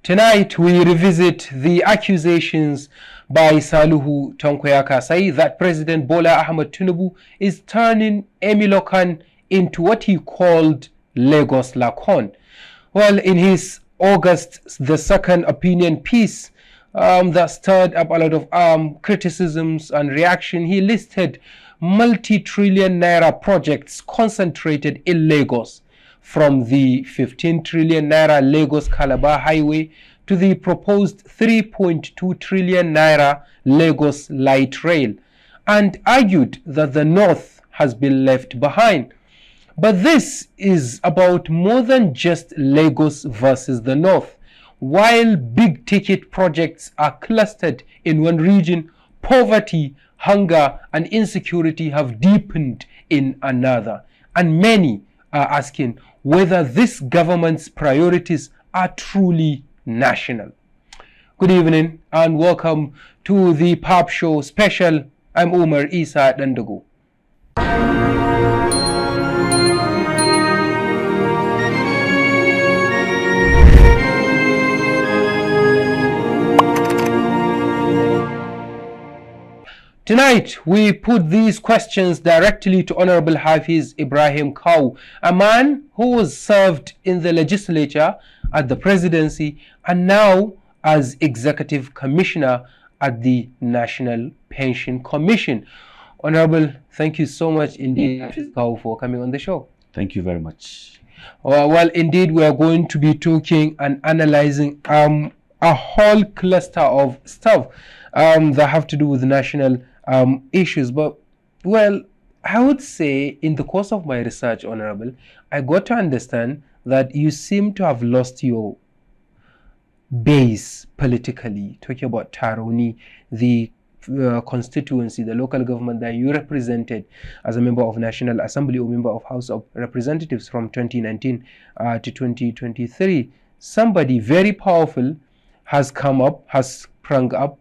Tonight, we revisit the accusations by Saluhu Tonkoyaka Sai that President Bola Ahmed Tinubu is turning Emilokan into what he called Lagos Lakon. Well, in his August the 2nd opinion piece that stirred up a lot of criticisms and reaction, he listed multi-trillion naira projects concentrated in Lagos, from the 15 trillion naira Lagos-Calabar highway to the proposed 3.2 trillion naira Lagos light rail, and argued that the north has been left behind. But this is about more than just Lagos versus the north. While big ticket projects are clustered in one region, poverty, hunger and insecurity have deepened in another, and many are asking whether this government's priorities are truly national. Good evening and welcome to the PAPShow special. I'm Umar Isa Dandago. Tonight, we put these questions directly to Honorable Hafiz Kawu, a man who was served in the legislature, at the presidency, and now as Executive Commissioner at the National Pension Commission. Honorable, thank you so much indeed, Hafiz Kawu, for coming on the show. Thank you very much. Well, indeed, we are going to be talking and analyzing a whole cluster of stuff that have to do with national issues. But, well, I would say in the course of my research, Honorable, I got to understand that you seem to have lost your base politically, talking about Tarauni, the constituency, the local government that you represented as a member of National Assembly or member of House of Representatives from 2019 to 2023. Somebody very powerful has come up, has sprung up,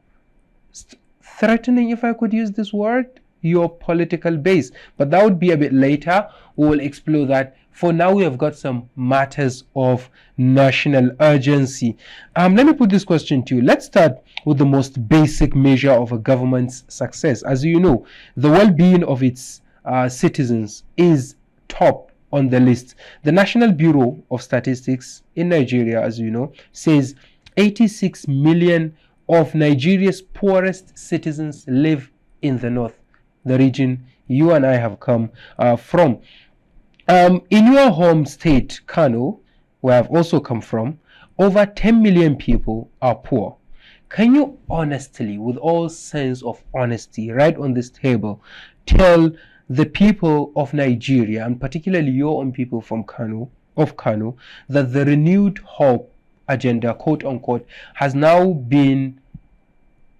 threatening, if I could use this word, your political base. But that would be a bit later. We will explore that. For now, we have got some matters of national urgency. Let me put this question to you. Let's start with the most basic measure of a government's success. As you know, the well-being of its citizens is top on the list. The National Bureau of Statistics in Nigeria, as you know, says 86 million of Nigeria's poorest citizens live in the north, the region you and I have come from. In your home state, Kano, where I've also come from, over 10 million people are poor. Can you honestly, with all sense of honesty, right on this table, tell the people of Nigeria, and particularly your own people from Kano, that the renewed hope agenda, quote unquote, has now been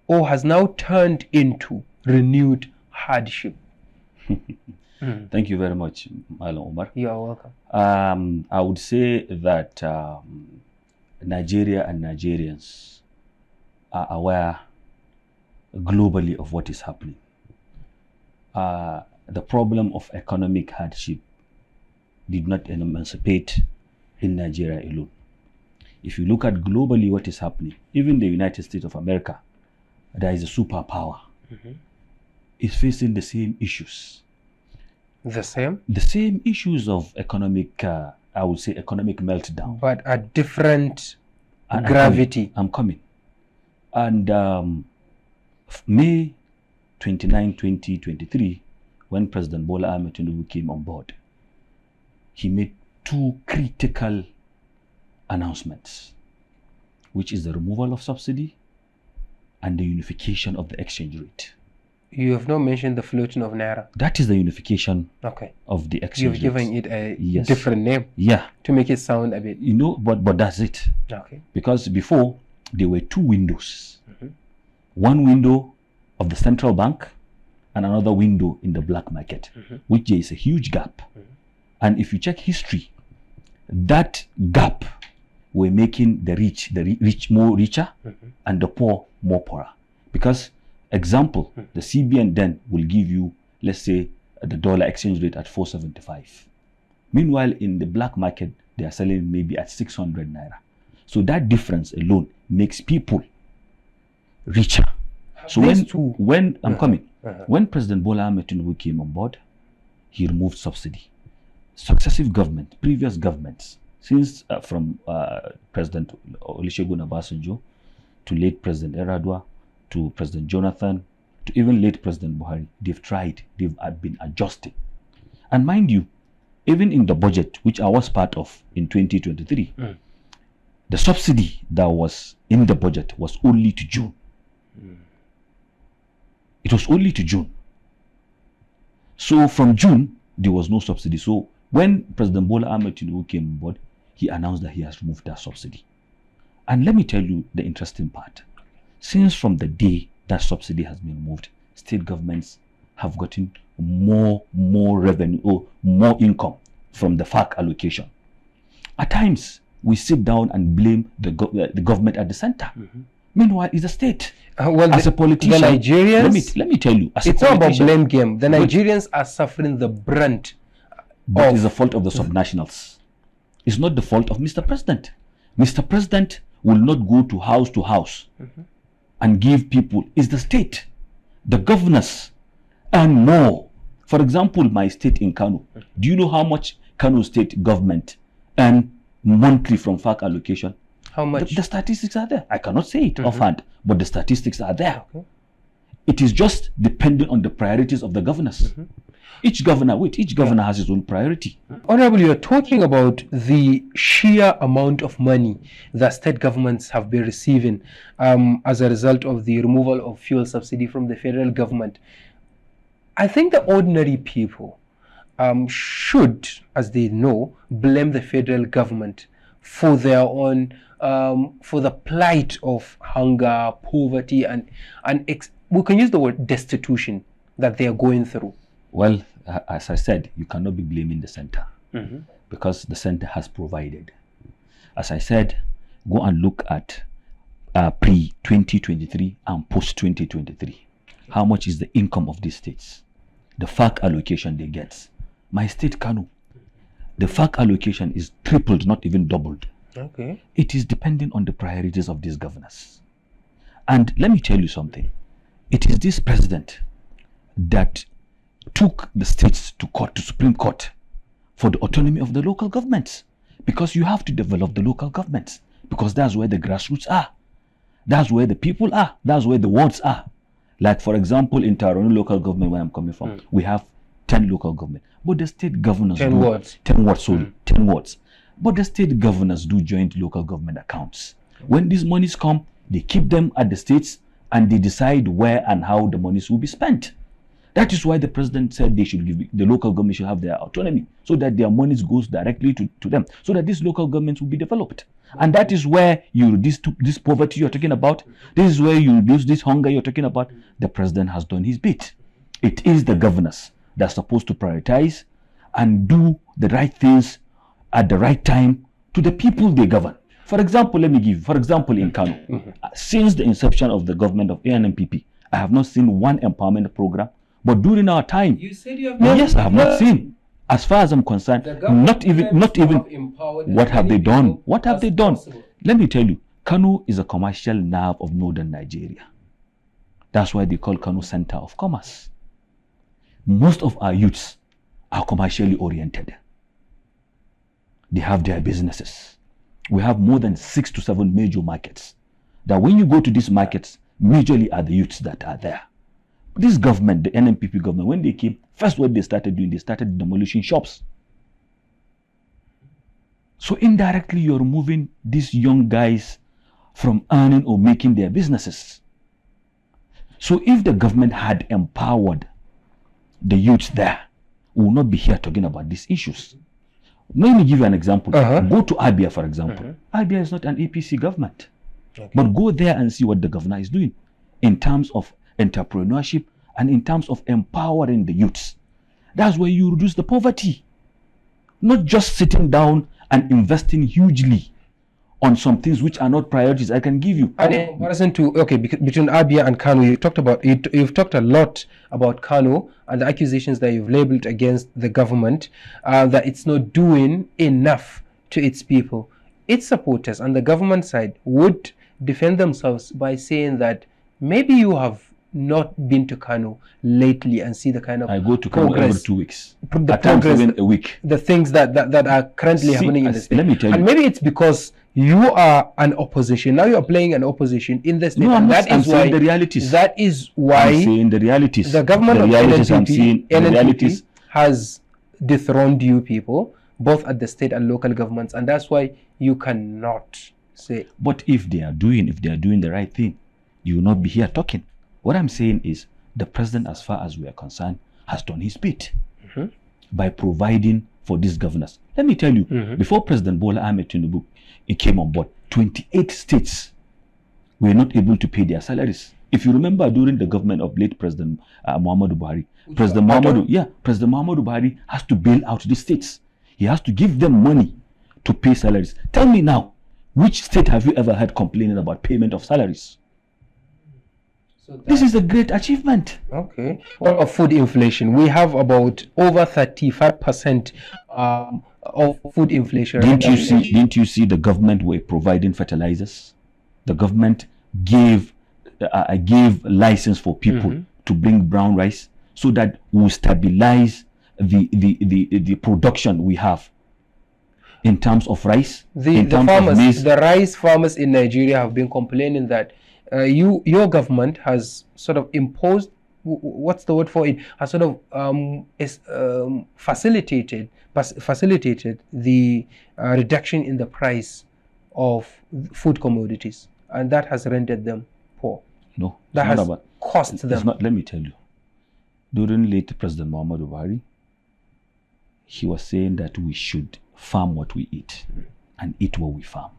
or has now turned into renewed hardship? Thank you very much, Malam Umar. You are welcome. I would say that Nigeria and Nigerians are aware globally of what is happening. The problem of economic hardship did not emancipate in Nigeria alone. If you look at globally what is happening, even the United States of America, that is a superpower, is facing the same issues. The same? The same issues of economic, I would say economic meltdown. But at different gravity. I'm coming. And May 29, 2023, when President Bola Ahmed Tinubu came on board, he made two critical announcements, which is the removal of subsidy and the unification of the exchange rate. You have not mentioned the floating of naira. That is the unification okay. of the exchange rate. You've given it a different name. Yeah. To make it sound a bit. You know, but that's it. Okay. Because before, there were two windows. One window of the central bank and another window in the black market, which there is a huge gap. And if you check history, that gap were making the rich more richer and the poor more poorer. Because, example, the CBN then will give you, let's say, the dollar exchange rate at 475. Meanwhile, in the black market, they are selling maybe at 600 naira. So that difference alone makes people richer. So when I'm coming, when President Bola Ahmed Tinubu came on board, he removed subsidy. Successive government, previous governments, since from President Olusegun Obasanjo to late President Eradua to President Jonathan to even late President Buhari, they've been adjusting. And mind you, even in the budget, which I was part of in 2023, the subsidy that was in the budget was only to June. It was only to June. So from June, there was no subsidy. So when President Bola Ahmed Tinubu came on board, he announced that he has removed that subsidy. And let me tell you the interesting part. Since from the day that subsidy has been removed, state governments have gotten more revenue or more income from the FAC allocation. At times, we sit down and blame the government at the center. Meanwhile, it's the state. As a politician, the Nigerians, let me tell you, it's not about blame game. The Nigerians are suffering the brunt. But it's the fault of the subnationals. It's not the fault of Mr. President. Mr. President will not go to house and give people. It's the state, the governors, and more. For example, my state in Kano. Do you know how much Kano state government earn monthly from FAC allocation? How much? The statistics are there. I cannot say it offhand, but the statistics are there. It is just depending on the priorities of the governors. Each governor has his own priority. Honorable, you're talking about the sheer amount of money that state governments have been receiving as a result of the removal of fuel subsidy from the federal government. I think the ordinary people should, as they know, blame the federal government for their own, for the plight of hunger, poverty, and we can use the word destitution that they are going through. Well, as I said, you cannot be blaming the center because the center has provided. As I said, go and look at pre-2023 and post-2023. How much is the income of these states? The FAC allocation they get. My state, Kano, the FAC allocation is tripled, not even doubled. Okay. It is depending on the priorities of these governors. And let me tell you something. It is this president that took the states to court, to Supreme Court, for the autonomy of the local governments. Because you have to develop the local governments. Because that's where the grassroots are. That's where the people are. That's where the wards are. Like, for example, in Tarauni local government, where I'm coming from, we have 10 local government. But the state governors 10 wards. 10 wards, sorry, 10 wards. But the state governors do joint local government accounts. When these monies come, they keep them at the states and they decide where and how the monies will be spent. That is why the president said they should give, the local government should have their autonomy, so that their monies goes directly to them, so that these local governments will be developed. And that is where you reduce this poverty you're talking about. This is where you reduce this hunger you're talking about. The president has done his bit. It is the governors that are supposed to prioritize and do the right things at the right time to the people they govern. For example, let me give, for example, in Kano, since the inception of the government of ANMPP, I have not seen one empowerment program. But during our time, you said you have not. Yes, I have not seen. As far as I'm concerned, not even what have they done? What have they done? Let me tell you, Kano is a commercial nerve of northern Nigeria. That's why they call Kano Center of Commerce. Most of our youths are commercially oriented. They have their businesses. We have more than 6 to 7 major markets. That when you go to these markets, majorly are the youths that are there. This government, the NMPP government, when they came, first what they started doing, they started demolishing shops. So indirectly, you're removing these young guys from earning or making their businesses. So if the government had empowered the youths there, we will not be here talking about these issues. Let me give you an example. Go to Abia, for example. Abia is not an APC government. Okay. But go there and see what the governor is doing in terms of entrepreneurship and in terms of empowering the youths. That's where you reduce the poverty. Not just sitting down and investing hugely on some things which are not priorities. I can give you. And in comparison to, okay, between Abia and Kano, you've talked a lot about Kano and the accusations that you've labeled against the government, that it's not doing enough to its people. its supporters and the government side would defend themselves by saying that maybe you have not been to Kano lately and see the kind of I go to Kano every 2 weeks. The At times progress, even a week. the things that are currently happening in the state. Let me tell you. And maybe it's because you are an opposition. Now you are playing an opposition in the state. No, I'm and not. that I'm is saying why, the realities. That is why I'm saying the realities. the government the of realities I'm NNPP, seeing, the realities has dethroned you people, both at the state and local governments, and that's why you cannot say. But if they are doing the right thing, you will not be here talking. What I'm saying is the president, as far as we are concerned, has done his bit by providing for these governors. Let me tell you, before President Bola Ahmed Tinubu came on board, 28 states were not able to pay their salaries. If you remember, during the government of late President Muhammadu Buhari, President Muhammadu Buhari has to bail out the states. He has to give them money to pay salaries. Tell me now, which state have you ever heard complaining about payment of salaries? So this is a great achievement. Okay. Well, of food inflation, we have about over 35% of food inflation. Didn't you see the government were providing fertilizers? The government gave license for people to bring brown rice so that we stabilize the production we have in terms of rice. The rice farmers in Nigeria have been complaining that your government has sort of imposed, what's the word for it, has sort of facilitated the reduction in the price of food commodities, and that has rendered them poor. No, that has cost them. Let me tell you, during late President Muhammadu Buhari, he was saying that we should farm what we eat and eat what we farm.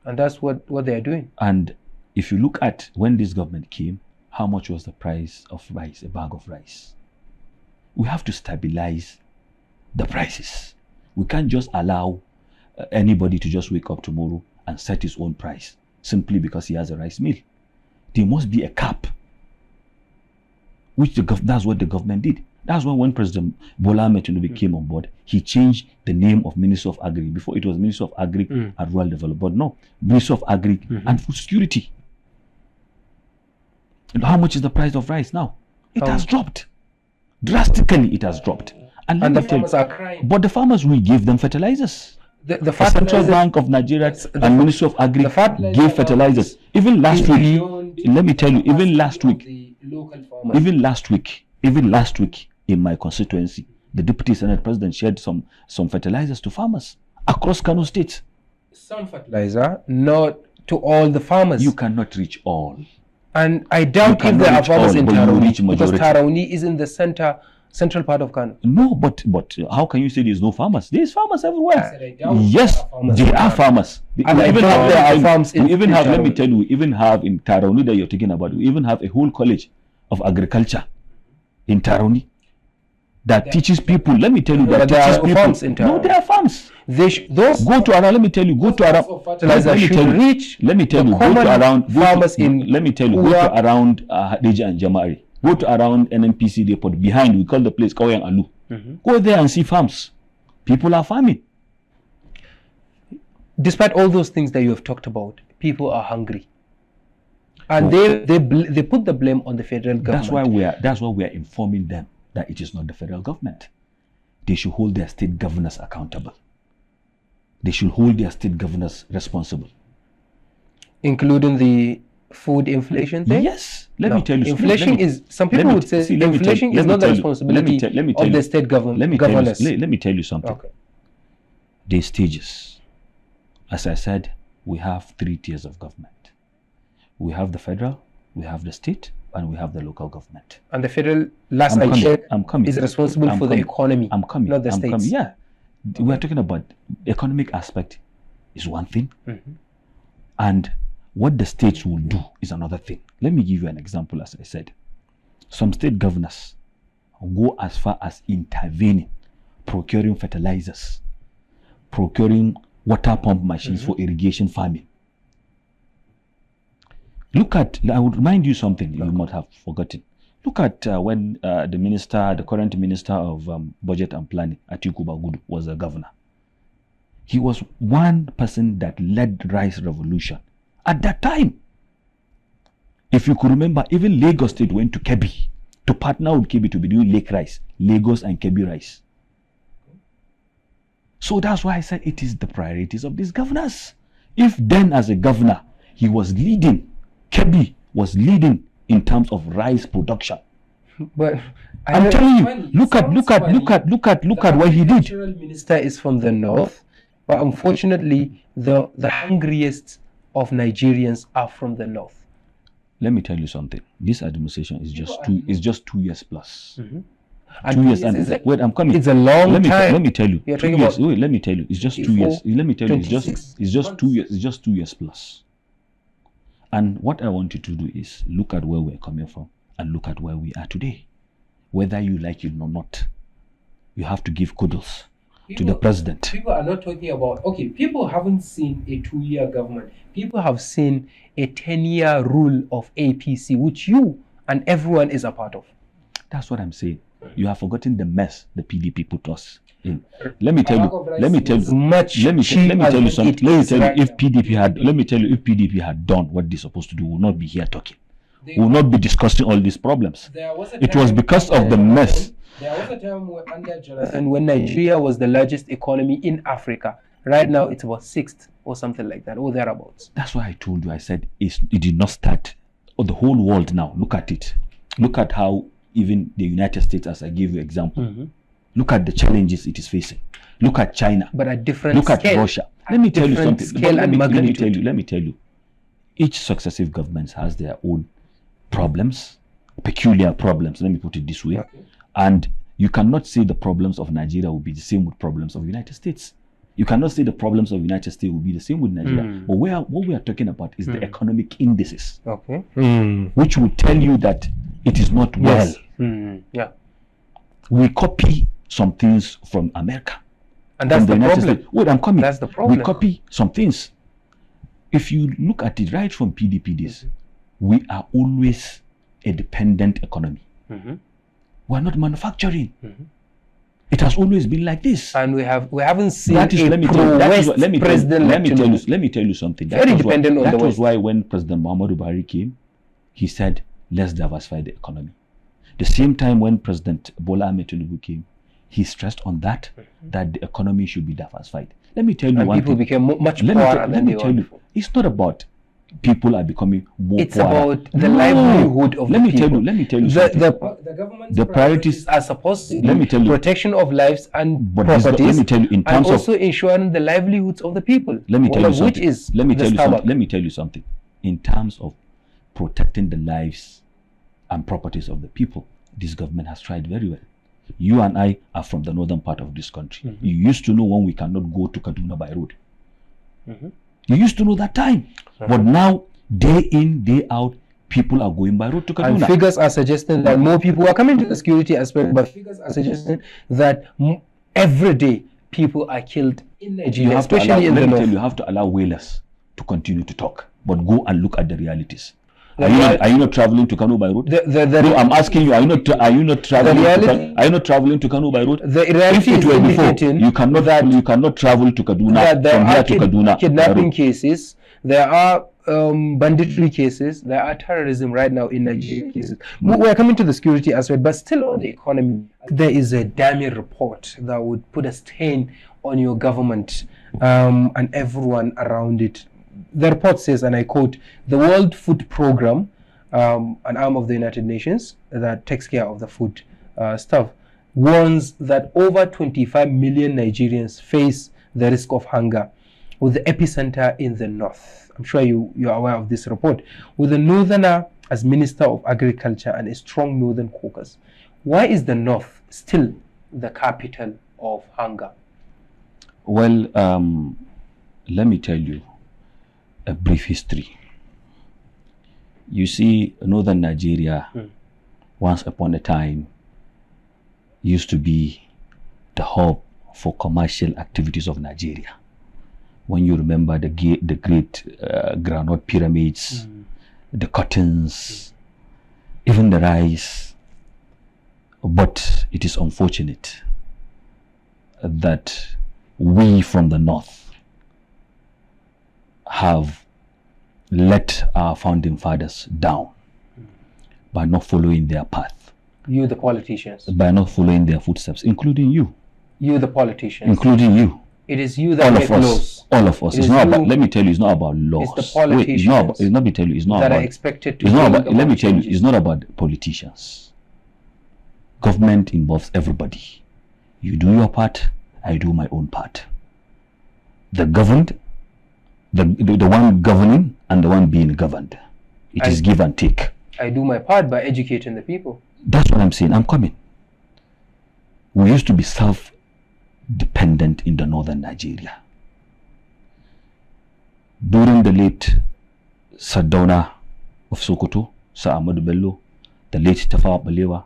And that's what they are doing. And if you look at when this government came, how much was the price of rice, a bag of rice? We have to stabilize the prices. We can't just allow anybody to just wake up tomorrow and set his own price simply because he has a rice mill. There must be a cap, which that's what the government did. That's when President Bola Ahmed Tinubu came on board, he changed the name of Minister of Agri. Before it was Minister of Agri and Rural Development, but no, Minister of Agri and Food Security. And how much is the price of rice now? It has dropped. Drastically, it has dropped. And the farmers are crying. But the farmers will give them fertilizers. The Central Bank of Nigeria and Ministry of Agri gave fertilizers. Even last week, let me tell you, even last week in my constituency, the Deputy Senate President shared some fertilizers to farmers across Kano State. Some fertilizer, not to all the farmers. You cannot reach all. And I doubt if there are farmers in Tarauni, because Tarauni is in the central part of Kano. No, but how can you say there's no farmers? There's farmers everywhere. Yes, there are farmers. And I doubt there are farms in Tarauni. Let me tell you, we even have in Tarauni that you're talking about, we even have a whole college of agriculture in Tarauni that teaches people. Let me tell you, that teaches people. Farms in Tarauni. No, there are farms. Go to around. Let me tell you. Go to around. Let me tell you. Go to around farmers in. Let me tell you. Go to around Hadija and Jamari. Go to around NNPC depot behind. We call the place Kawyang Alu. Go there and see farms. People are farming. Despite all those things that you have talked about, people are hungry, and they put the blame on the federal government. That's why we are informing them that it is not the federal government. They should hold their state governors accountable. They should hold their state governors responsible. Including the food inflation thing? Yes. Let me tell you. Inflation is, some people would say inflation is not the responsibility of the state governors. Let me tell you something. Okay. There's stages. As I said, we have 3 tiers of government. We have the federal, we have the state, and we have the local government. And the federal, is responsible for the economy, not the states. Yeah. We are talking about economic aspect is one thing, and what the states will do is another thing. Let me give you an example. As I said, some state governors go as far as intervening, procuring fertilizers, procuring water pump machines for irrigation farming. Look at, I would remind you something you might have forgotten. Look at when the current minister of budget and planning, Atiku Bagudu, was the governor. He was one person that led the rice revolution at that time. If you could remember, even Lagos State went to Kebbi to partner with Kebbi to be doing Lake rice, Lagos and Kebbi rice. So that's why I said it is the priorities of these governors. If then as a governor, he was leading, Kebbi was leading in terms of rice production. But I'm telling you, look at what he did. The minister is from the north, but unfortunately, the hungriest of Nigerians are from the north. Let me tell you something. This administration is just 2 years plus. Mm-hmm. 2 years and wait, I'm coming. It's a long time. Let me tell you. You're 2 years. Wait, let me tell you. It's just 2 years. Let me tell you. It's just 2 years. It's just 2 years plus. And what I want you to do is look at where we're coming from and look at where we are today. Whether you like it or not, you have to give kudos to the president. People are not talking about, okay, people haven't seen a 2-year government. People have seen a 10-year rule of APC, which you and everyone is a part of. That's what I'm saying. You have forgotten the mess the PDP put us in. Let me tell you something. Let me tell you if PDP had done what they're supposed to do, we will not be here talking. We will not be discussing all these problems. It was because of the mess. There was a time under Jonathan when Nigeria was the largest economy in Africa. Right now, it's about 6th or something like that, or thereabouts. That's why I told you. I said it did not start. Oh, the whole world now, look at it. Look at how even the United States, as I gave you example, look at the challenges it is facing. Look at China. But at different Look scale. At Russia. Let me tell you something. Let me tell you. Each successive government has their own problems, peculiar problems. Let me put it this way. Okay. And you cannot say the problems of Nigeria will be the same with problems of United States. You cannot say the problems of United States will be the same with Nigeria. But what we are talking about is the economic indices, okay, which will tell you that it is not well. Yes. Yeah. We copy some things from America. And that's the problem. States. Wait, I'm coming. That's the problem. We copy some things. If you look at it right from PDP days, we are always a dependent economy. We are not manufacturing. It has always been like this. And we haven't seen let me tell you something. Very dependent on the West. That was why when President Muhammadu Buhari came, he said, let's diversify the economy. The same time when President Bola Ahmed Tinubu came, he stressed on that the economy should be diversified. Let me tell you one thing. People became much poorer than they were before. It's not about people are becoming more It's poorer. about the livelihood of the people. Let me tell you something. The government's priorities are supposed to be protection of lives and properties, and also ensuring the livelihoods of the people. Let me tell you something. Which is let me tell you something. In terms of protecting the lives and properties of the people, this government has tried very well. You and I are from the northern part of this country. You used to know when we cannot go to Kaduna by road. You used to know that time. But now, day in, day out, people are going by road to Kaduna. And figures are suggesting that more people are coming to the security aspect, but figures are suggesting that every day people are killed in Nigeria, especially in the north. You have to allow whalers to continue to talk, but go and look at the realities. Are you not traveling to Kano by road? No, I'm asking you. Are you not traveling to Kano by road? The reality is indicating you cannot travel to Kaduna from here to Kaduna. Kidnapping cases. There are banditry cases. There are terrorism right now in Nigeria cases. We're coming to the security aspect, but still on the economy. There is a damning report that would put a stain on your government and everyone around it. The report says, and I quote, the World Food Programme, an arm of the United Nations that takes care of the food stuff, warns that over 25 million Nigerians face the risk of hunger, with the epicenter in the north. I'm sure you're aware of this report. With the northerner as Minister of Agriculture and a strong northern caucus, why is the north still the capital of hunger? Well, let me tell you a brief history. You see, northern Nigeria, once upon a time, used to be the hub for commercial activities of Nigeria. When you remember the great granite pyramids, the cottons, even the rice. But it is unfortunate that we from the north have let our founding fathers down by not following their path. You, the politicians. By not following their footsteps, including you. You, the politicians. Including you. It is you that make laws. All of us. It's not about, let me tell you, it's not about laws. It's the politicians. Let me tell you, it's not that about, are expected to. It's not about, let me tell you, it's not about politicians. Government involves everybody. You do your part, I do my own part. The governed, the one governing and the one being governed. It is give and take. I do my part by educating the people. That's what I'm saying. I'm coming. We used to be self-dependent in the northern Nigeria. During the late Sardauna of Sokoto, Sir Ahmadu Bello, the late Tafawa Balewa,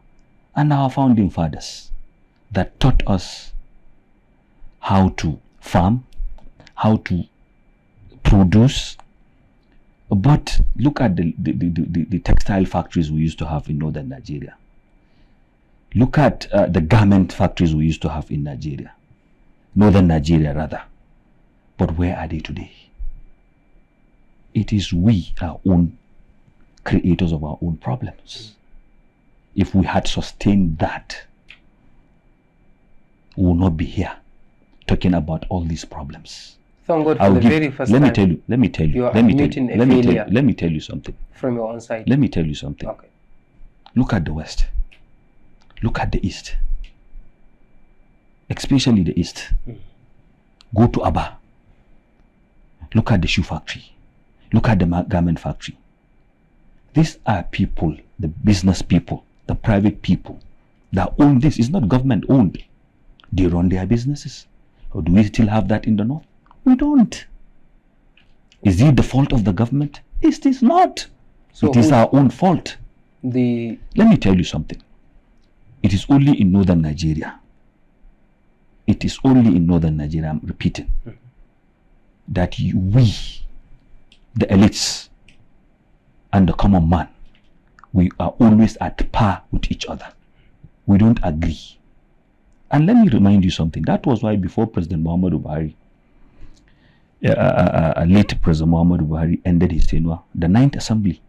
and our founding fathers that taught us how to farm, how to produce. But look at the textile factories we used to have in northern Nigeria. Look at the garment factories we used to have in Nigeria. Northern Nigeria, rather. But where are they today? It is we, our own creators of our own problems. If we had sustained that, we would not be here talking about all these problems. Thank God for the very first time. Let me tell you. Let me tell you something. From your own side. Let me tell you something. Okay. Look at the West. Look at the East. Especially the East. Go to Aba. Look at the shoe factory. Look at the garment factory. These are people, the business people, the private people that own this. It's not government owned. They run their businesses. Or do we still have that in the north? We don't. Is it the fault of the government? It is not. So it is our own fault. Let me tell you something. It is only in northern Nigeria. It is only in northern Nigeria, I'm repeating, that we, the elites and the common man, we are always at par with each other. We don't agree. And let me remind you something. That was why before President Muhammadu Buhari, late President Muhammadu Buhari ended his tenure, the 9th Assembly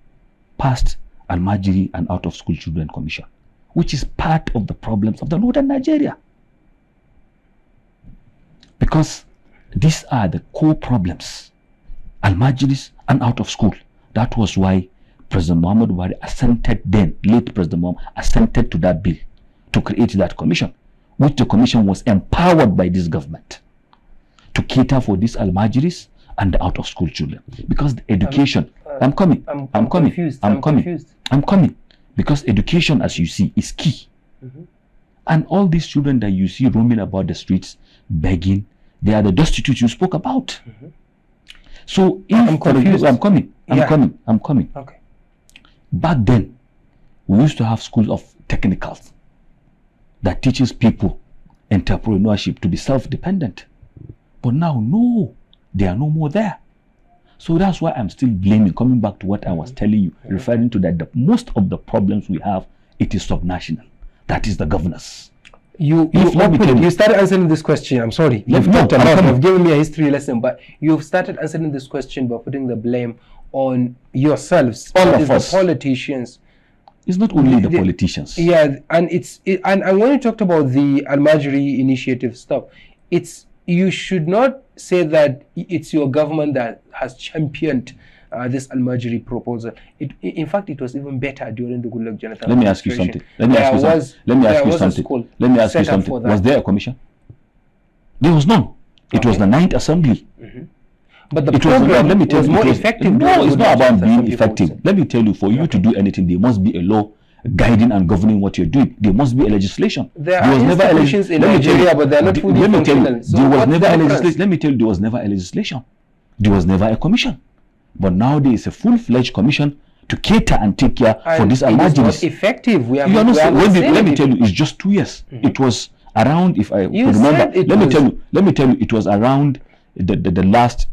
passed Al-Majiri and Out-of-School Children Commission, which is part of the problems of the northern Nigeria. Because these are the core problems, Al-Majiris and out of school. That was why President Muhammadu Buhari assented then, late President Muhammad, assented to that bill to create that commission, which the commission was empowered by this government to cater for these Al-Majiris and the out-of-school children. Because the education, I'm coming. Because education, as you see, is key. And all these children that you see roaming about the streets, begging, they are the destitute you spoke about. So if I'm coming. Okay. Back then, we used to have schools of technicals that teaches people entrepreneurship to be self-dependent. But now, no, they are no more there. So that's why I'm still blaming, coming back to what I was telling you, referring to that most of the problems we have, it is subnational. That is the governors. You started answering this question. I'm sorry. You've given me a history lesson, but you've started answering this question by putting the blame on yourselves. All of us. The politicians. It's not only the politicians. Yeah, and and when you talked about the Al-Majiri initiative stuff, you should not say that it's your government that has championed this Al-Majiri proposal. In fact, it was even better during the Goodluck Jonathan. Let me ask you something. Let me ask you something. Was there a commission? There was none. It was the 9th Assembly. But the program was more effective. No, it's not about being effective. Let me tell you, for you to do anything, there must be a law guiding and governing what you're doing. There must be a legislation. There are institutions in Nigeria, but they're not fully functional. Let me tell you, there was never a legislation. There was never a commission. But now there is a full-fledged commission to cater and take care for this Al-Majiris. It is not effective. Let me tell you, it's just 2 years. It was around, if I remember, let me tell you, it was around the last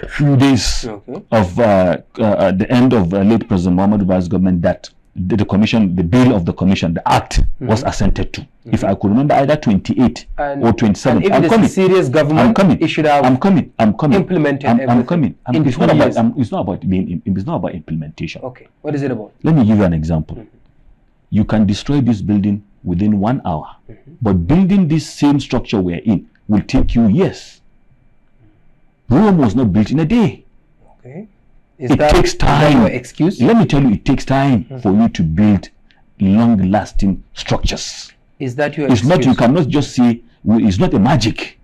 few days of the end of late President Muhammadu Buhari's government that the commission, the bill of the commission, the act was assented to. If I could remember, either 28 or 27. And if it's a serious government, I'm coming. It should have implemented everything. I'm coming. It's not about implementation. Okay. What is it about? Let me give you an example. You can destroy this building within 1 hour, but building this same structure we're in will take you years. Rome was not built in a day. Okay. It takes time. Is that your excuse? Let me tell you, it takes time for you to build long-lasting structures. Is that your It's excuse? not. You cannot just say it's not a magic.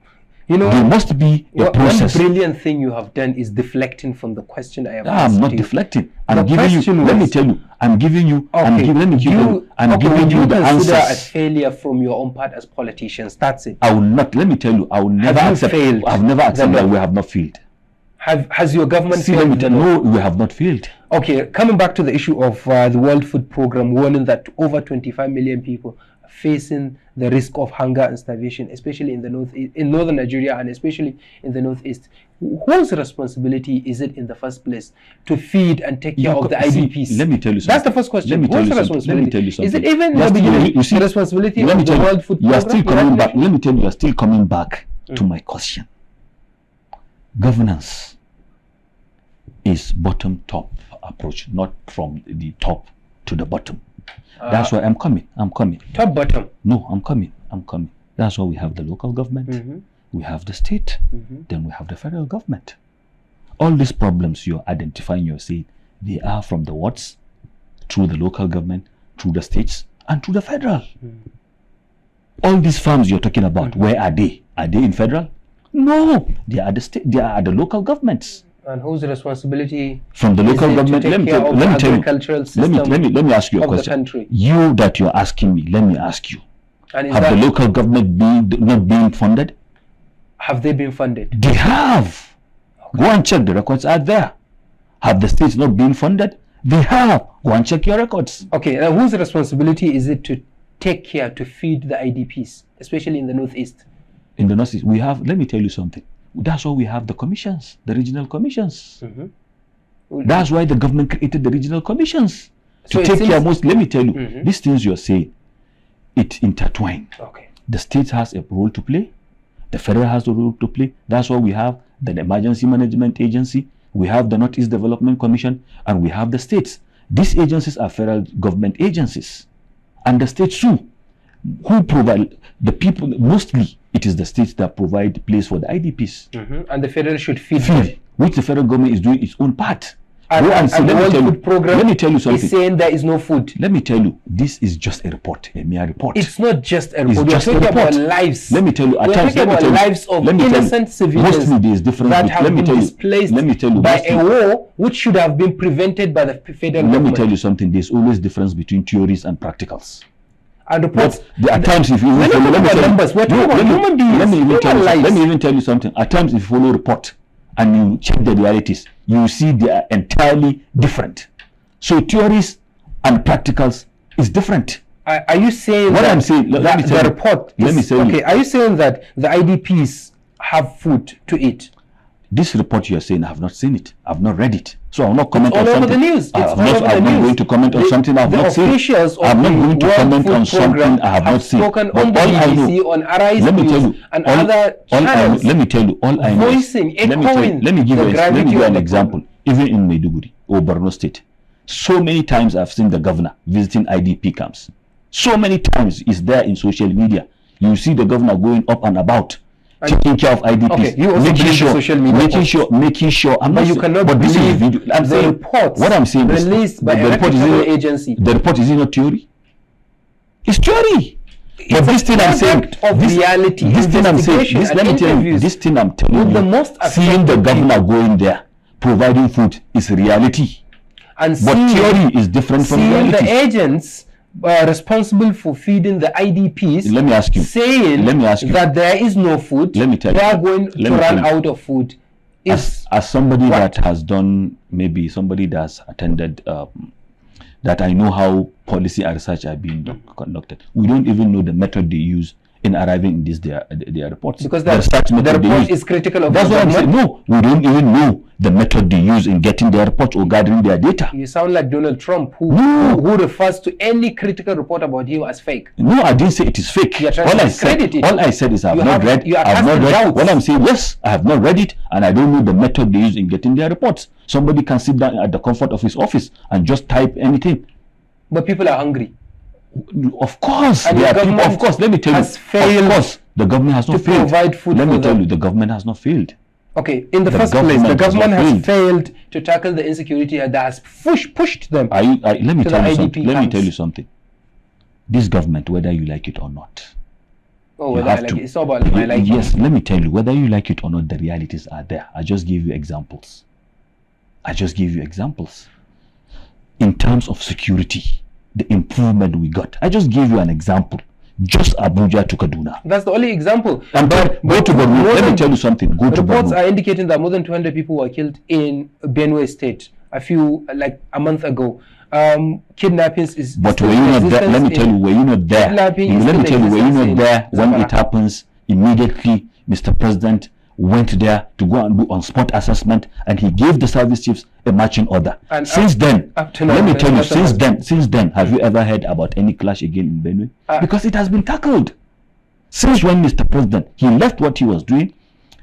You know, there must be a process. One brilliant thing you have done is deflecting from the question I have asked. I'm not deflecting. I'm giving you. Let me tell you. I'm giving you. Okay. I'm giving you the answers. Consider a failure from your own part as politicians. That's it. I will not. Let me tell you. I will never accept. I've never accepted that we have not failed. Has your government failed? No, we have not failed. Okay, coming back to the issue of the World Food Programme warning that over 25 million people are facing the risk of hunger and starvation, especially in the northern Nigeria and especially in the northeast. Whose responsibility is it in the first place to feed and take care of the IDPs? Let me tell you something. That's the first question. Let me tell you something. Is it even in the beginning the responsibility of the World Food Programme? You are still coming back. Let me tell you, you are still coming back to my question. Governance is bottom-top approach, not from the top to the bottom. That's why I'm coming. Top bottom? No, I'm coming. That's why we have the local government, we have the state, then we have the federal government. All these problems you're identifying, you're saying, they are from the wards, through the local government, through the states, and through the federal. All these farms you're talking about, where are they? Are they in federal? No, they are the state. They are the local governments. And whose responsibility? From the local government. Let me ask you a question. You that you're asking me, let me ask you. Have the local government not been funded? Have they been funded? They have. Okay. Go and check, the records are there. Have the states not been funded? They have. Go and check your records. Okay, now whose responsibility is it to take care to feed the IDPs, especially in the northeast? In the northeast, we have, let me tell you something. That's why we have the commissions, the regional commissions. That's why the government created the regional commissions to take care of most. Let me tell you, these things you're saying, it's intertwined. Okay. The state has a role to play. The federal has a role to play. That's why we have the Emergency Management Agency. We have the Northeast Development Commission, and we have the states. These agencies are federal government agencies, and the states too, who provide the people. Mostly, it is the states that provide place for the IDPs, and the federal should feed them, which the federal government is doing its own part. And the World Food Programme let me tell you something. Is saying there is no food. Let me tell you, this is just a report, a mere report. It's not just a report. It's just a report. About lives. Let me tell you, at times, lives of innocent civilians that have been displaced by a war which should have been prevented by the federal government. Let me tell you something. There's always difference between theories and practicals. And reports. At times, if you let me even tell you something. At times, if you follow report and you check the realities, you see they are entirely different. So theories and practicals is different. Are you saying what I'm saying? The report is okay? Are you saying that the IDPs have food to eat? This report you are saying, I have not seen it. I have not read it. So I will not comment on something. It's all over the news. I'm not going to comment on something I have not seen. I'm not going to comment on something I have not seen. Spoken on the BBC, on Arise News, and other channels. Let me tell you, all I know. Let me give you an example. Even in Maiduguri or Borno State, so many times I've seen the governor visiting IDP camps. So many times it's there in social media. You see the governor going up and about, taking care of IDPs, okay, you also making sure. But you cannot believe the reports. What I'm saying released by a reputable agency. The report is not theory. It's theory. But this thing I'm saying, reality. This thing I'm saying, let me tell you, this thing I'm telling you, seeing the governor going there, providing food is reality. And but theory is different from reality. Seeing the agents responsible for feeding the IDPs, let me ask you, that there is no food, let me tell they are going to run out of food. As somebody that has done, maybe somebody that's attended, that I know how policy and research are being conducted. We don't even know the method they use in arriving in their reports. Because the report is critical of That's what I'm saying. No, we don't even know the method they use in getting their reports or gathering their data. You sound like Donald Trump, who refers to any critical report about him as fake. No, I didn't say it is fake. All I said is I have not read. What I'm saying, yes, I have not read it, and I don't know the method they use in getting their reports. Somebody can sit down at the comfort of his office and just type anything. But people are hungry. Of course, and there are people. Of course, let me tell you. Of course, the government has not failed. Provide food let me tell you, the government has not failed. Okay, in the first place, the government has failed to tackle the insecurity that has pushed them. Let me tell you something. This government, whether you like it or not. Oh, whether I like it. It's all about my liking. Yes, let me tell you, whether you like it or not, the realities are there. I just give you examples. In terms of security, the improvement we got. I just gave you an example. Just Abuja to Kaduna. That's the only example. Go to Borno. Let me tell you something. Go to Borno. Reports are indicating that more than 200 people were killed in Benue State a month ago. Kidnappings is. But were you not there? Let me tell you, were you not there? Let me tell you, were you not there when it happens? Immediately, Mr. President went there to go and do on-spot assessment, and he gave the service chiefs a marching order. And since then, let me tell you, since then, have you ever heard about any clash again in Benue? Because it has been tackled. Since when Mr. President, he left what he was doing,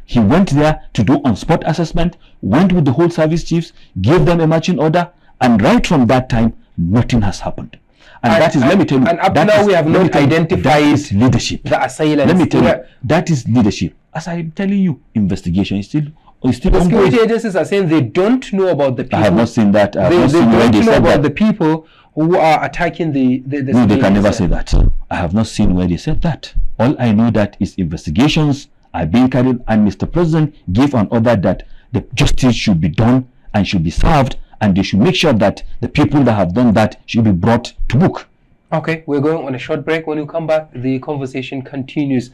he went there to do on-spot assessment, went with the whole service chiefs, gave them a marching order, and right from that time, nothing has happened. And that is, let me tell you, and up now we have not identified that is leadership. The assailants. Let me tell you, that is leadership. As I'm telling you, investigation is still ongoing. Security agencies are saying they don't know about the people. I have not seen that. They don't know about the people who are attacking the No, they can never say that. I have not seen where they said that. All I know that is investigations are being carried, and Mr. President gave an order that the justice should be done and should be served, and they should make sure that the people that have done that should be brought to book. Okay, we're going on a short break. When you come back, the conversation continues.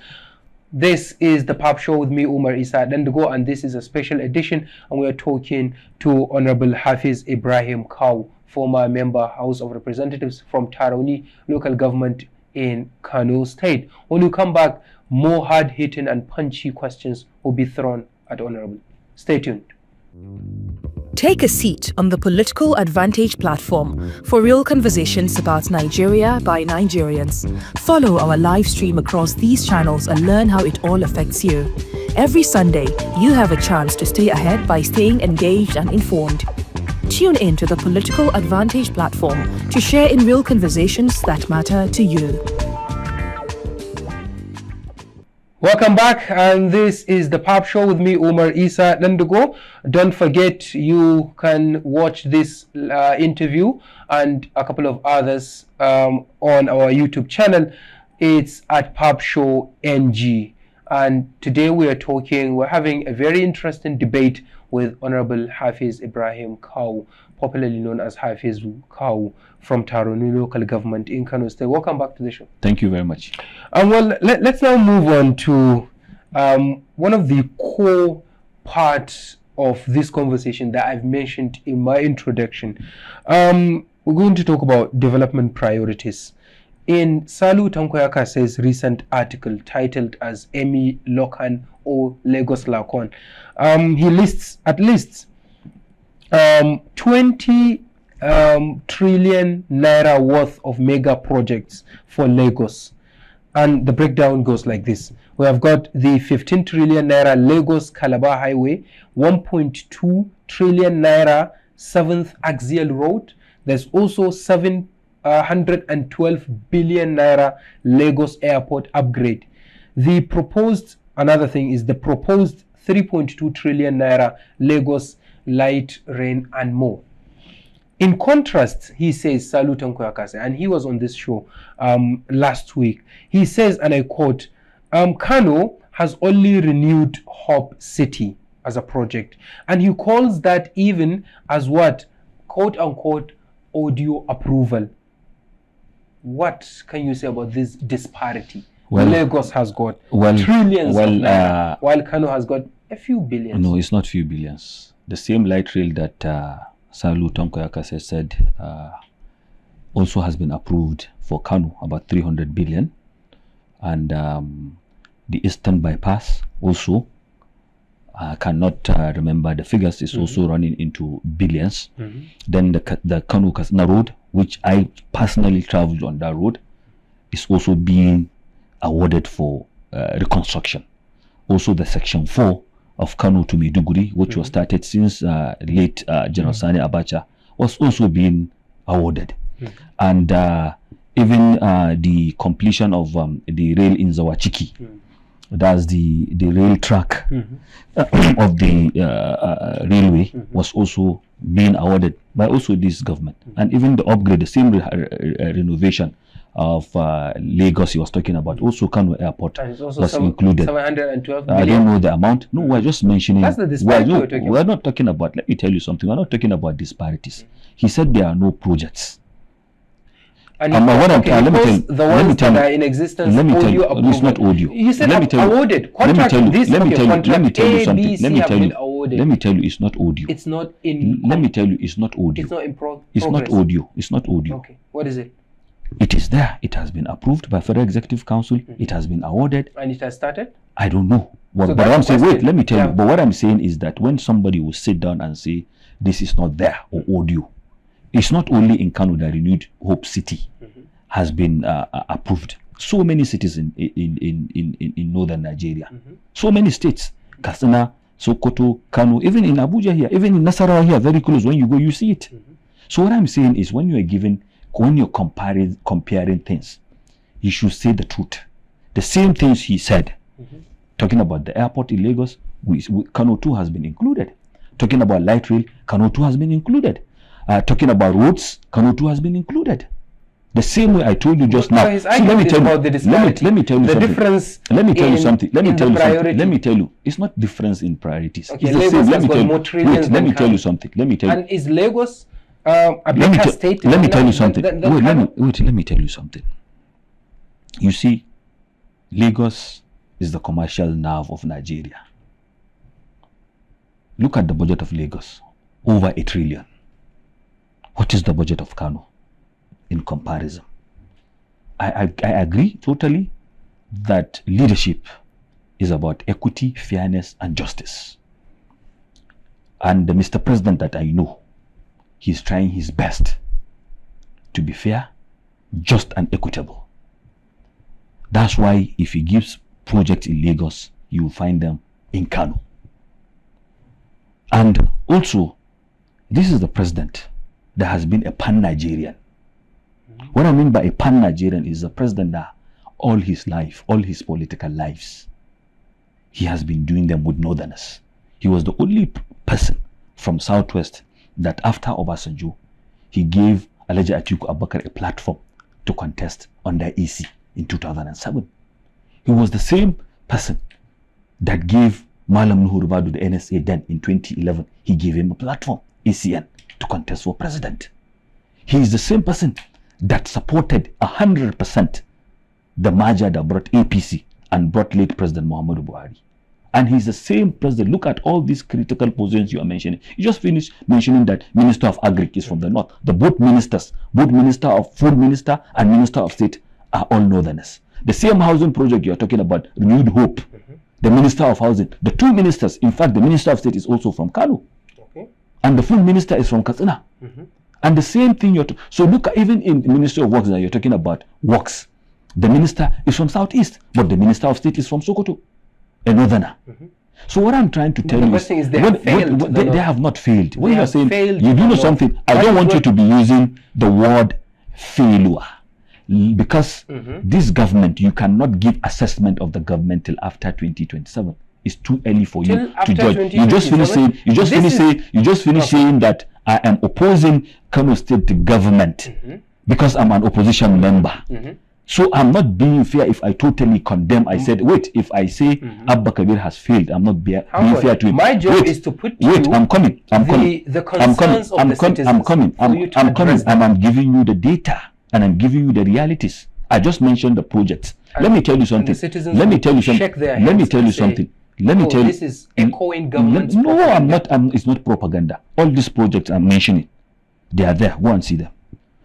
This is the PAPShow with me, Umar Isa Dandago, and this is a special edition, and we are talking to Honorable Hafiz Kawu, former member House of Representatives from Tarauni local government in Kano State. When you come back, more hard-hitting and punchy questions will be thrown at Honorable. Stay tuned. Take a seat on the Political Advantage platform for real conversations about Nigeria by Nigerians. Follow our live stream across these channels and learn how it all affects you. Every Sunday, you have a chance to stay ahead by staying engaged and informed. Tune in to the Political Advantage platform to share in real conversations that matter to you. Welcome back, and this is the PAPShow with me, Umar Isa Dandago. Don't forget, you can watch this interview and a couple of others on our YouTube channel. It's at PAPShow NG. And today we're having a very interesting debate with Honorable Hafiz Kawu, popularly known as Hafiz Kawu, from Tarauni local government in Kano State. Welcome back to the show. Thank you very much. Well, let's now move on to one of the core parts of this conversation that I've mentioned in my introduction. We're going to talk about development priorities. In Salu Tankoyaka's recent article titled as Emi Lokan or Lagos Lakon, he lists at least 20 trillion naira worth of mega projects for Lagos. And the breakdown goes like this. We have got the 15 trillion naira Lagos Calabar Highway, 1.2 trillion naira 7th Axial Road. There's also 712 billion naira Lagos Airport upgrade. Another thing is the proposed 3.2 trillion naira Lagos Light Rail and more. In contrast, he says, Salu Tankoyakase, and he was on this show last week. He says, and I quote, Kano has only renewed Hope City as a project. And he calls that even as what, quote unquote, audio approval. What can you say about this disparity? Well, Lagos has got trillions of naira, while Kano has got a few billions. No, it's not few billions. The same light rail that Salu Tankoyakase said also has been approved for Kano, about 300 billion. and the Eastern Bypass also. I cannot remember the figures. It's also running into billions. Then the Kano Katsina road, which I personally traveled on that road, is also being awarded for reconstruction. Also, the section 4 of Kano to Maiduguri, which was started since late General Sani Abacha, was also being awarded. And even the completion of the rail in Zawachiki, that's the rail track of the railway, was also being awarded by also this government. And even the upgrade, the same renovation of Lagos he was talking about, also Kano Airport was included. 712 I don't know the amount. No, we're just mentioning. That's the disparity we're talking We're not talking about, let me tell you something, we're not talking about disparities. He said there are no projects. And the ones that are in existence, it's not audio. You said awarded. Contract this, let me tell you something. Let me tell you, it's not audio. It's not in. Let me tell you, it's not audio. It's not in progress. It's not audio. It's not audio. Okay. What is it? It is there. It has been approved by Federal Executive Council. It has been awarded. And it has started? I don't know. But I'm saying, wait, let me tell you. But what I'm saying is that when somebody will sit down and say, this is not there, or audio, it's not only in Kano that Renewed Hope City has been approved. So many cities in northern Nigeria. So many states. Katsina, Sokoto, Kano, even in Abuja here, even in Nasarawa here, very close. When you go, you see it. So what I'm saying is when you're comparing things, you should say the truth. The same things he said. Talking about the airport in Lagos, Kano 2 has been included. Talking about light rail, Kano 2 has been included. Talking about roads, Kano 2 has been included. The same way I told you just now. So let me tell you, it's not difference in priorities. Okay, it's Lagos has got more trillions. Let me tell you something. And is Lagos a better state? Let me tell you something. Let me tell you something. You see, Lagos is the commercial nerve of Nigeria. Look at the budget of Lagos, over 1 trillion. What is the budget of Kano in comparison? I agree totally that leadership is about equity, fairness, and justice. And the Mr. President that I know, he's trying his best to be fair, just, and equitable. That's why if he gives projects in Lagos, you will find them in Kano. And also, this is the president that has been a pan-Nigerian. What I mean by a pan-Nigerian is a president that all his life, all his political lives, he has been doing them with northerners. He was the only person from Southwest that after Obasanjo, he gave Alhaji Atiku Abubakar a platform to contest under AC in 2007. He was the same person that gave Malam Nuhu Ribadu, the NSA, then in 2011, he gave him a platform, ACN, to contest for president. He is the same person that supported 100% the merger that brought APC and brought late President Muhammadu Buhari. And he's the same president. Look at all these critical positions you are mentioning. You just finished mentioning that Minister of Agri is from the north. The both ministers, both Minister of Food Minister and Minister of State, are all northerners. The same housing project you are talking about, Renewed Hope, the Minister of Housing, the two ministers, in fact, the Minister of State is also from Kano. And the Food Minister is from Katsina. And the same thing so look at even in the Ministry of Works that you're talking about, works. The minister is from Southeast, but the Minister of State is from Sokoto, a northerner. So what I'm trying to tell you is they have not failed. When you are saying you do know something, I don't want you to be using the word failure. Because this government, you cannot give assessment of the government till after 2027. It's too early for you to judge. You just finish saying that I am opposing Kano State government because I'm an opposition member. So I'm not being fair if I totally condemn. I said, wait, if I say Abba Kabir has failed, I'm not being fair to him. My job is to put I'm coming. The concerns of the citizens. I'm coming. And I'm giving you the data and I'm giving you the realities. I just mentioned the projects. Let me tell you something. Let me tell you something. This is echoing government. No, I'm not. It's not propaganda. All these projects I'm mentioning, they are there. Go and see them.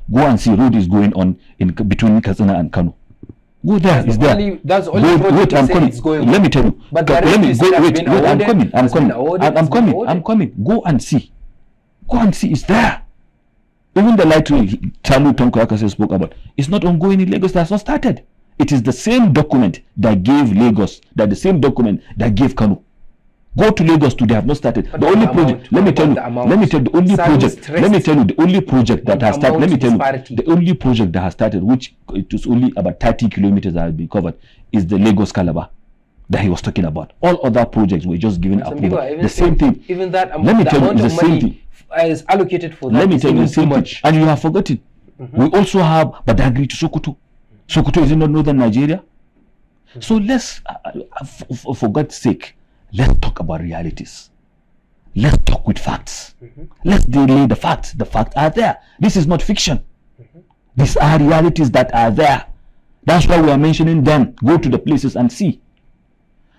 Go and see road is going on in between Katsina and Kano. Go there. It's there. That's the only project I'm coming. it's going Let me tell you. But Let me go. Wait. I'm coming. Go and see. Go and see. It's there. Even the light rail Chalu Tonko Akase spoke about, it's not ongoing in Lagos. That's not started. It is the same document that gave Lagos, that the same document that gave Kano. Go to Lagos today, have not started. The only project, let me tell you, the only project that has started, the only project that has started, which it was only about 30 kilometers that has been covered, is the Lagos Calabar that he was talking about. All other projects were just given approval. The same thing. Even that amount, let me tell you, it's the same thing. Is allocated for that. Let me tell you, the same thing. And you have forgotten. We also have Badagry to Sokoto. Sokoto is in northern Nigeria. So let's, for God's sake, let's talk about realities. Let's talk with facts. Let's delay the facts. The facts are there. This is not fiction. These are realities that are there. That's why we are mentioning them. Go to the places and see.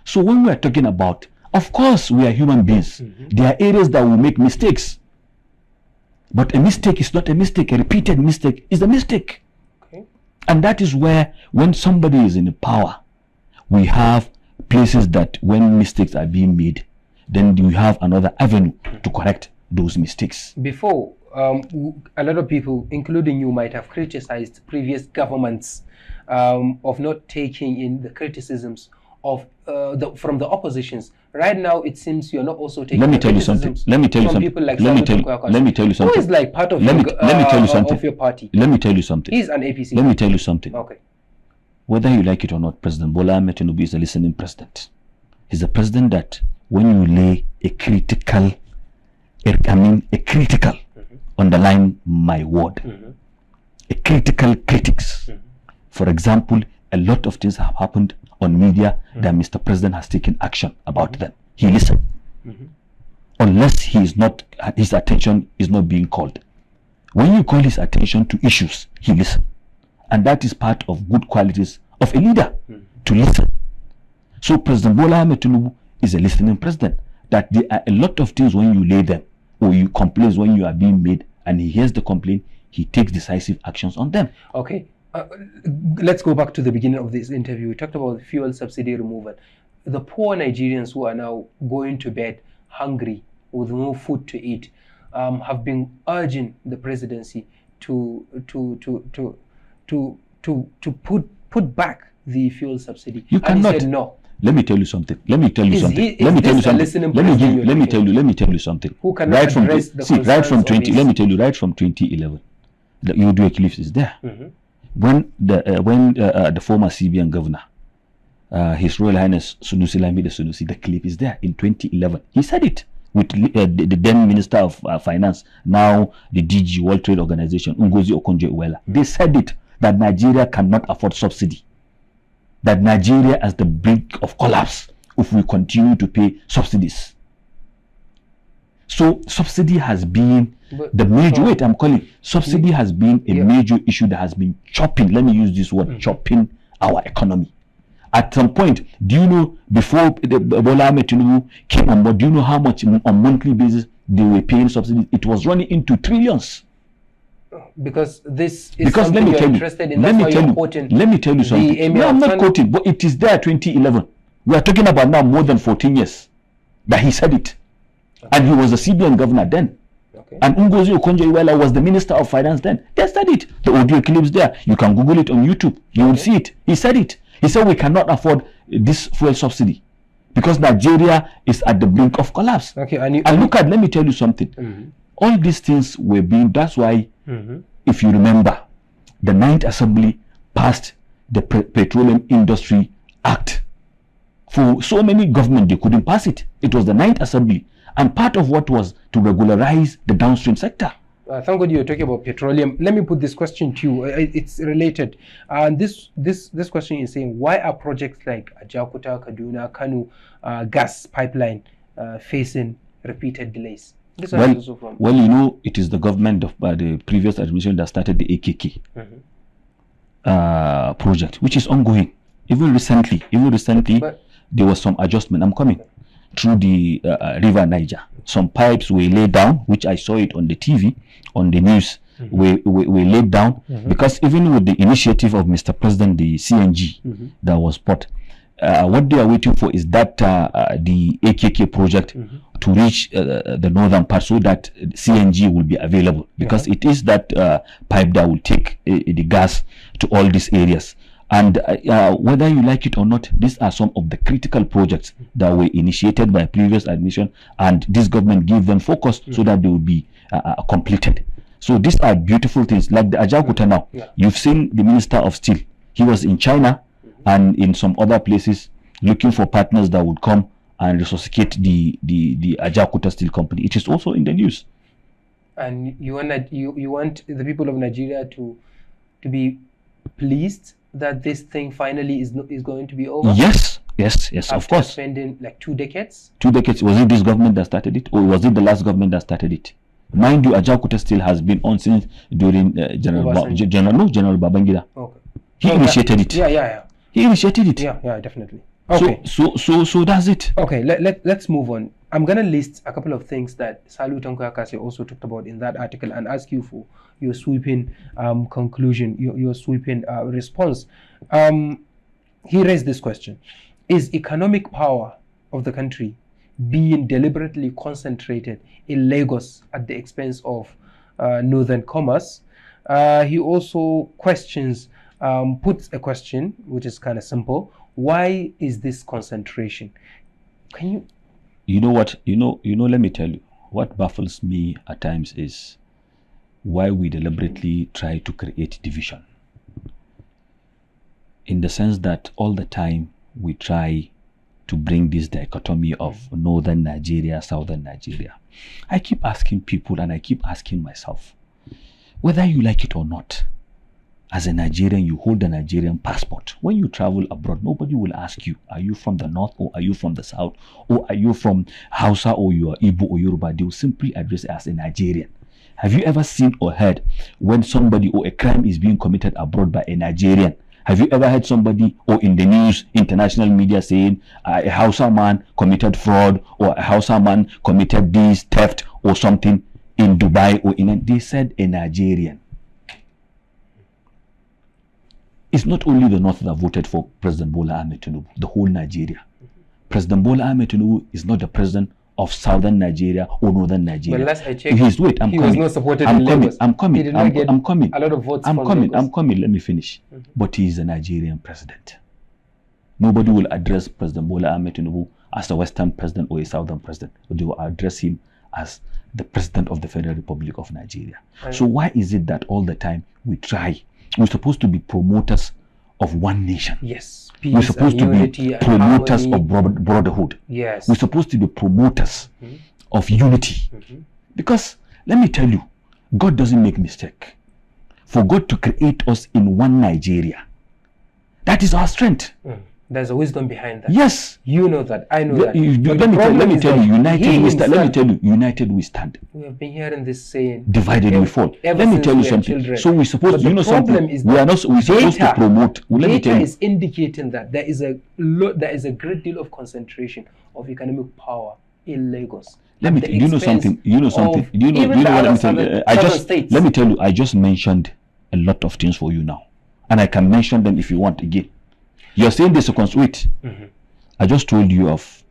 So when we are talking about, of course, we are human beings. There are areas that will make mistakes. But a mistake is not a mistake. A repeated mistake is a mistake. Okay. And that is where, when somebody is in power, we have places that when mistakes are being made, then we have another avenue to correct those mistakes. Before, a lot of people, including you, might have criticized previous governments of not taking in the criticisms of from the oppositions. Right now, it seems you're not also taking. Let me tell you something. Let me tell you something. Like let me tell you something. Who is like part of let me tell you something. Of your party? Let me tell you something. He's an APC. Let me tell you something. Okay. Whether you like it or not, President Bola Ahmed Tinubu is a listening president. He's a president that, when you lay a critical, underline my word, a critical critics. For example, a lot of things have happened on media that Mr. President has taken action about them. He listened. Unless he is not, his attention is not being called. When you call his attention to issues, he listens. And that is part of good qualities of a leader, to listen. So President Bola Ahmed Tinubu is a listening president. That there are a lot of things when you lay them, or you complain when you are being made, and he hears the complaint, he takes decisive actions on them. Okay. Let's go back to the beginning of this interview. We talked about fuel subsidy removal. The poor Nigerians who are now going to bed hungry with no food to eat have been urging the presidency to put back the fuel subsidy. You cannot. He said no. Let me tell you something. Let me tell you something. Let me tell you something. Who can right from right from 20. Let me tell you, right from 2011, the Udo eclipse is there. When the former CBN governor, His Royal Highness Sunusi Lamide Sunusi, the clip is there in 2011. He said it with the then Minister of Finance, now the DG World Trade Organization, Ngozi Okonjo-Iweala. They said it, that Nigeria cannot afford subsidy. That Nigeria is the brink of collapse if we continue to pay subsidies. So subsidy has been the major, subsidy has been a major issue that has been chopping, let me use this word, chopping our economy. At some point, do you know, before Bola Ahmed Tinubu came on board, do you know how much on monthly basis they were paying subsidies? It was running into trillions. Because this is something you're interested in. Let me tell you something. No, I'm not quoting, but it is there 2011. We are talking about now more than 14 years that he said it. Okay. And he was the CBN governor then. Okay. And Ngozi Okonjo-Iweala was the Minister of Finance then. They said it. The audio clips there. You can Google it on YouTube. You will see it. He said it. He said we cannot afford this fuel subsidy because Nigeria is at the brink of collapse. Okay. And look at, let me tell you something. All these things were being, that's why, if you remember, the 9th Assembly passed the Petroleum Industry Act. For so many government, they couldn't pass it. It was the 9th Assembly. And part of what was to regularize the downstream sector. Thank God you're talking about petroleum. Let me put this question to you. It's related. And this question is saying, why are projects like Ajaokuta, Kaduna, Kano gas pipeline facing repeated delays? Well, you know, it is the government of the previous administration that started the AKK project, which is ongoing. Even recently, there was some adjustment. I'm coming. Through the river Niger. Some pipes were laid down, which I saw it on the TV, on the news, were laid down, because even with the initiative of Mr. President, the CNG that was put, what they are waiting for is that the AKK project to reach the northern part, so that CNG will be available, because it is that pipe that will take the gas to all these areas. And whether you like it or not, these are some of the critical projects that were initiated by previous administration, and this government gave them focus so that they will be completed. So these are beautiful things, like the Ajaokuta now. You've seen the Minister of Steel. He was in China and in some other places looking for partners that would come and resuscitate the Ajaokuta Steel Company. It is also in the news. And you want the people of Nigeria to be pleased that this thing finally is going to be over? Yes, of course. Spending like 2 decades. 2 decades. Was it this government that started it, or was it the last government that started it? Mind you, Ajaokuta Steel has been on since during General Babangida. Okay. He initiated it. Yeah. He initiated it. Yeah, definitely. Okay. So that's it. Okay, let's move on. I'm gonna list a couple of things that Salu Tanko Akase also talked about in that article and ask you for your sweeping conclusion, your sweeping response. He raised this question: is economic power of the country being deliberately concentrated in Lagos at the expense of northern commerce? He also puts a question which is kind of simple: why is this concentration? Can you? You know what? Let me tell you. What baffles me at times is why we deliberately try to create division. In the sense that all the time we try to bring this dichotomy of northern Nigeria, southern Nigeria. I keep asking people, and I keep asking myself, whether you like it or not, as a Nigerian, you hold a Nigerian passport. When you travel abroad, nobody will ask you, are you from the north, or are you from the south, or are you from Hausa, or you are Igbo or Yoruba? They will simply address it as a Nigerian. Have you ever seen or heard when somebody or a crime is being committed abroad by a Nigerian? Have you ever heard somebody, or in the news, international media, saying a Hausa man committed fraud, or a Hausa man committed this theft or something in Dubai or in? They said a Nigerian. It's not only the North that voted for President Bola Ahmed Tinubu, the whole Nigeria. President Bola Ahmed Tinubu is not the president of southern Nigeria or northern Nigeria. But last I checked, he was not supported in Lagos. I'm coming. He did not get a lot of votes from Lagos. I'm coming. Let me finish. But he is a Nigerian president. Nobody will address President Bola Ahmed Tinubu as a Western president or a Southern president. They will address him as the president of the Federal Republic of Nigeria. So why is it that all the time we try? We're supposed to be promoters of one nation. Yes. Peace, we're supposed to be promoters of brotherhood. Yes. We're supposed to be promoters of unity. Because let me tell you, God doesn't make mistake. For God to create us in one Nigeria, that is our strength. There's a wisdom behind that. Yes. You know that. I know that. Let me tell you, united we stand. We have been hearing this saying, divided we fall. Let me tell you something. So we're supposed to, something. We're supposed to promote. Data is indicating that there is a great deal of concentration of economic power in Lagos. Let me tell you, something. Let me tell you, I just mentioned a lot of things for you now. And I can mention them if you want again. You're saying there's a constraint. I just told you of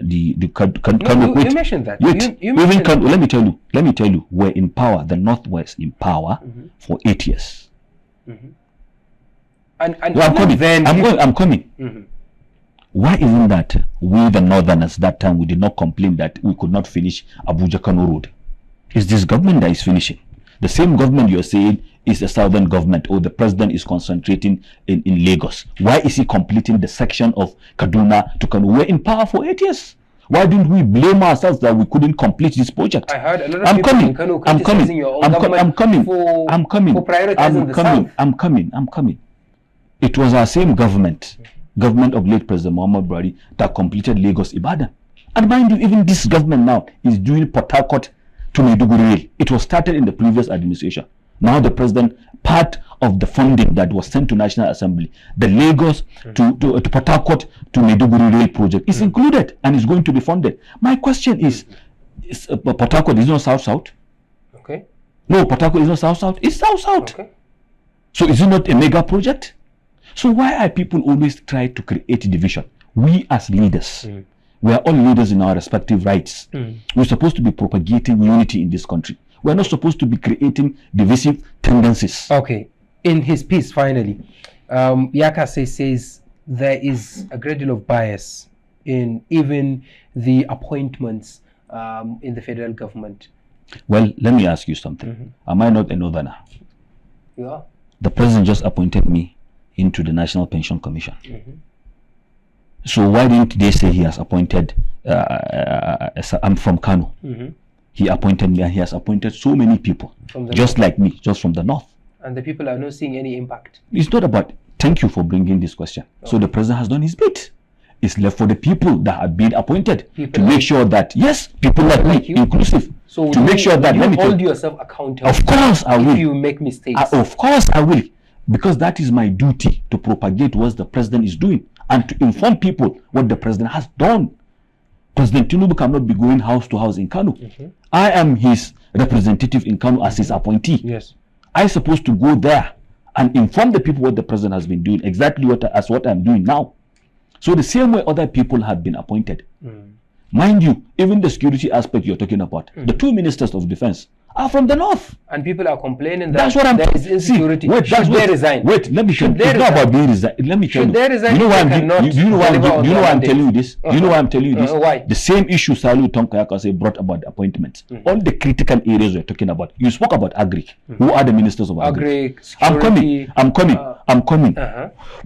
the Kano. You mentioned that. Let me tell you, we're in power. The North was in power for 8 years. I'm coming. Why isn't that we, the Northerners, that time we did not complain that we could not finish Abuja Kano Road? It's this government that is finishing. The same government you're saying is a southern government, or the president is concentrating in Lagos. Why is he completing the section of Kaduna to Kano? We're in power for 8 years. Why didn't we blame ourselves that we couldn't complete this project? I heard a lot of people in Kano criticizing your own government for prioritizing the south. I'm coming. It was our same government of late President Muhammad Buhari, that completed Lagos Ibadan. And mind you, even this government now is doing Port Harcourt to Maiduguri Rail. It was started in the previous administration. Now the president, part of the funding that was sent to National Assembly, the Lagos to Port Harcourt to Maiduguri Rail project is included and is going to be funded. My question is Port Harcourt is not south-south? Okay. No, Port Harcourt is not South-South. It's South-South. Okay. So is it not a mega project? So why are people always try to create division? We as leaders, we are all leaders in our respective rights. We're supposed to be propagating unity in this country. We're not supposed to be creating divisive tendencies. Okay. In his piece, finally, Yakase says there is a great deal of bias in even the appointments in the federal government. Well, let me ask you something. Am I not a northerner? You are. The president just appointed me into the National Pension Commission. So why didn't they say he has appointed, I'm from Kano. He appointed me, and he has appointed so many people, just like me, just from the north. And the people are not seeing any impact. It's not about, thank you for bringing this question. So the president has done his bit. It's left for the people that have been appointed to make sure that, yes, people like me, inclusive, so to make sure that, you hold yourself accountable. Of course I will. If you make mistakes. Of course I will. Because that is my duty, to propagate what the president is doing and to inform people what the president has done. President Tinubu cannot be going house to house in Kano. I am his representative in Kano as his appointee. Yes. I'm supposed to go there and inform the people what the president has been doing, exactly what I'm doing now. So the same way other people have been appointed. Mind you, even the security aspect you're talking about, the 2 ministers of defense are from the north. And people are complaining that that's what I'm there is insecurity. See, wait, should they resign? Wait, let me tell you. It's not about being resigned. Let me tell you. Should they resign? You know why I'm telling you this? You know why I'm telling you this? Why? The same issue Salu Tonkayakase brought about the appointments. All the critical areas we're talking about. You spoke about Agri. Who are the ministers of Agri? Security, I'm coming.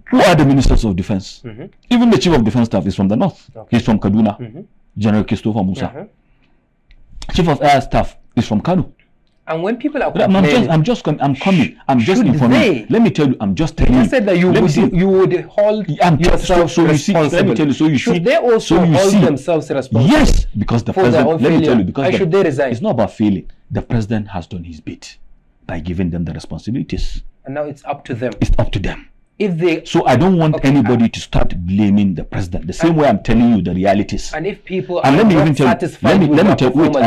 Who are the ministers of defense? Even the chief of defense staff is from the north. He's from Kaduna. General Christopher Musa. Chief of air staff is from Kano. And when people are complaining, I'm coming. I'm just informing. Let me tell you, I'm just telling you. You said that you would hold yourself responsible. Let me tell you, so you should see. they also hold themselves responsible? Yes, because the president. Let me tell you, because should they resign? It's not about failing. The president has done his bit by giving them the responsibilities. And now it's up to them. It's up to them. If they. So I don't want anybody to start blaming the president. The same way I'm telling you the realities. And if people are not satisfied with their performance, wait,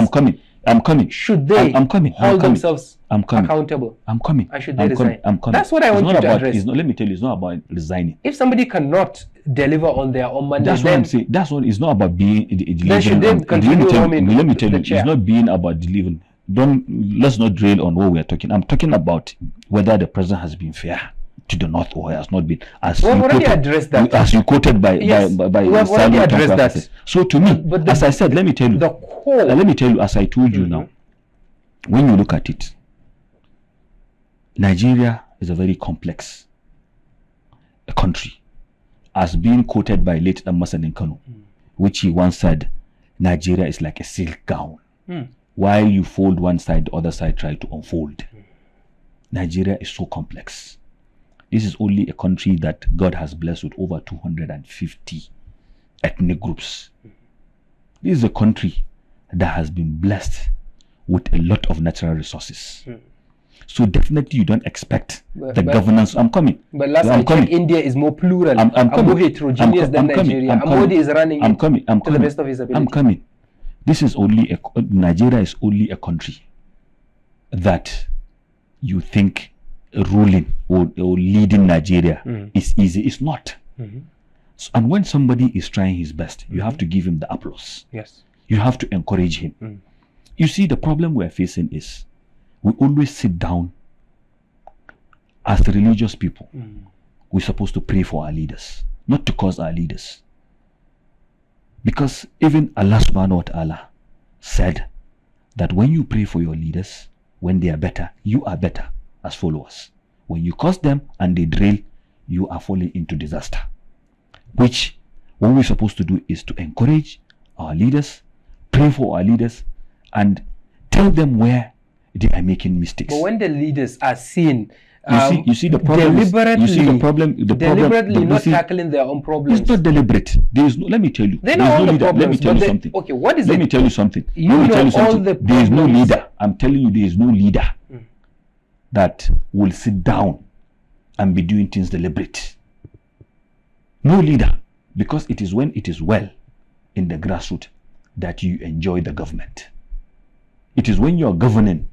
I'm coming. Should they hold themselves accountable? I'm coming. And should they resign? I'm coming. That's what I want you to address. Let me tell you, it's not about resigning. If somebody cannot deliver on their own mandate, that's what I'm saying. That's what it's not about being delivering. Then should they continue roaming? Let me tell you, it's not being about delivering. Let's not drill on what we are talking. I'm talking about whether the president has been fair to the north or has not been. As we've already addressed that. As you quoted by we've already addressed that. So to me, as I said, let me tell you. The core. Let me tell you, as I told you now, when you look at it, Nigeria is a very complex country, as being quoted by late Amasan Kano, which he once said, Nigeria is like a silk gown. While you fold one side, the other side try to unfold. Nigeria is so complex. This is only a country that God has blessed with over 250 ethnic groups. This is a country that has been blessed with a lot of natural resources. So definitely you don't expect the governance. I'm coming. But last I checked, India is more plural and more heterogeneous than Nigeria. And Modi is running to the best of his ability. I'm coming. This is only Nigeria is only a country that you think ruling or leading Nigeria is easy. It's not. So, and when somebody is trying his best, you have to give him the applause. Yes. You have to encourage him. You see, the problem we're facing is we always sit down as religious people. We're supposed to pray for our leaders, not to cause our leaders. Because even Allah subhanahu wa ta'ala said that when you pray for your leaders, when they are better, you are better as followers. When you curse them and they drill, you are falling into disaster. Which what we're supposed to do is to encourage our leaders, pray for our leaders, and tell them where they are making mistakes. But when the leaders are seen you see the problem deliberately not tackling their own problems. It's not deliberate. There is no, let me tell you. They know all the problems. Let me tell you something. Okay, what is let it? me tell you something. You know all the there is no leader. I'm telling you, there is no leader that will sit down and be doing things deliberate. No leader. Because it is when it is well in the grassroots that you enjoy the government. It is when you are governing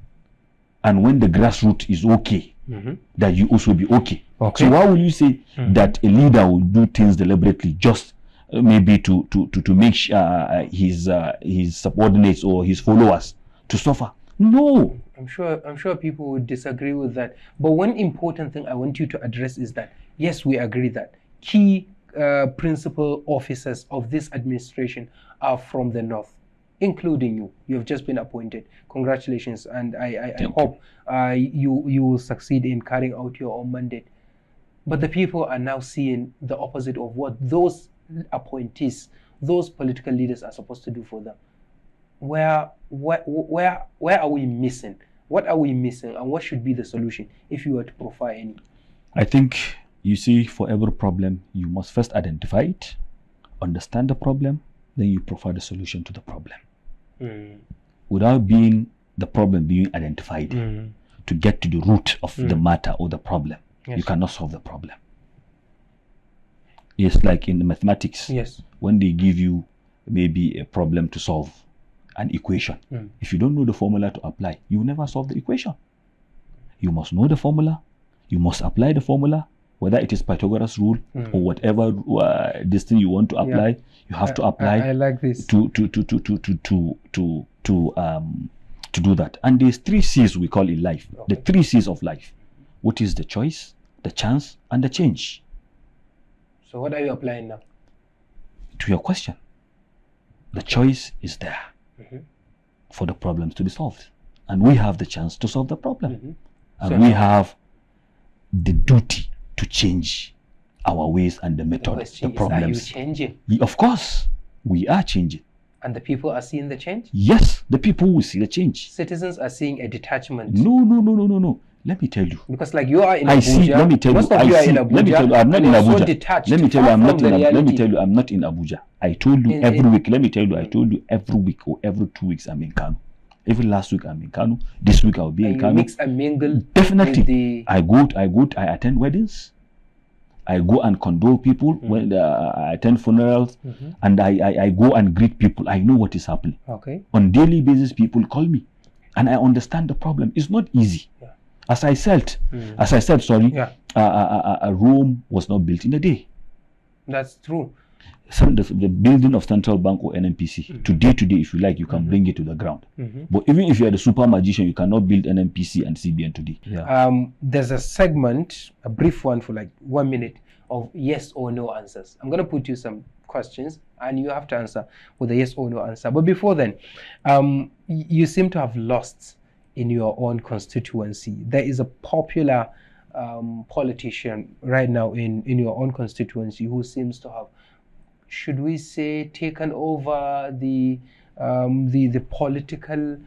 and when the grassroots is okay, that you also be okay. So why will you say that a leader will do things deliberately just maybe to make his subordinates or his followers to suffer? No. I'm sure people would disagree with that. But one important thing I want you to address is that, yes, we agree that key principal officers of this administration are from the north, including you. You have just been appointed. Congratulations, and I hope you will succeed in carrying out your own mandate. But the people are now seeing the opposite of what those appointees, those political leaders are supposed to do for them. Where are we missing? What are we missing, and what should be the solution if you were to profile any? I think, you see, for every problem, you must first identify it, understand the problem, then you provide a solution to the problem. Without the problem being identified, to get to the root of the matter or the problem, you cannot solve the problem. It's like in the mathematics, when they give you maybe a problem to solve, an equation. If you don't know the formula to apply, you will never solve the equation. You must know the formula, you must apply the formula, whether it is Pythagoras rule or whatever this thing you want to apply, you have to apply. I like this. To do that. And there's 3 C's we call in life. The 3 C's of life. What is the choice, the chance, and the change? So what are you applying now? To your question. The choice is there for the problems to be solved. And we have the chance to solve the problem. And we have the duty to change our ways and the method, the problems. Are you changing? Of course, we are changing. And the people are seeing the change? Yes, the people will see the change. Citizens are seeing a detachment. No. Let me tell you. Because like you are in Abuja. See, let me tell you. Most of you are in Abuja. Let me tell you, I'm not in Abuja. So detached. Let me tell you, I'm not in Abuja. Let me tell you, I'm not in Abuja. I told you every week. Let me tell you, I told you every week or every 2 weeks I'm in Kano. Every last week I'm in Kano. This week I'll be in Kano. Mix and mingle. Definitely. I attend weddings. I go and condole people when I attend funerals, and I go and greet people. I know what is happening. On daily basis, people call me, and I understand the problem. It's not easy. As I said, Rome was not built in a day. That's true. The building of central bank or NNPC, today, if you like, you can bring it to the ground. But even if you are the super magician, you cannot build NNPC and CBN today. There's a segment, a brief one for like 1 minute, of yes or no answers. I'm going to put you some questions and you have to answer with a yes or no answer. But before then, you seem to have lost in your own constituency. There is a popular politician right now in your own constituency who seems to have, should we say, taken over the political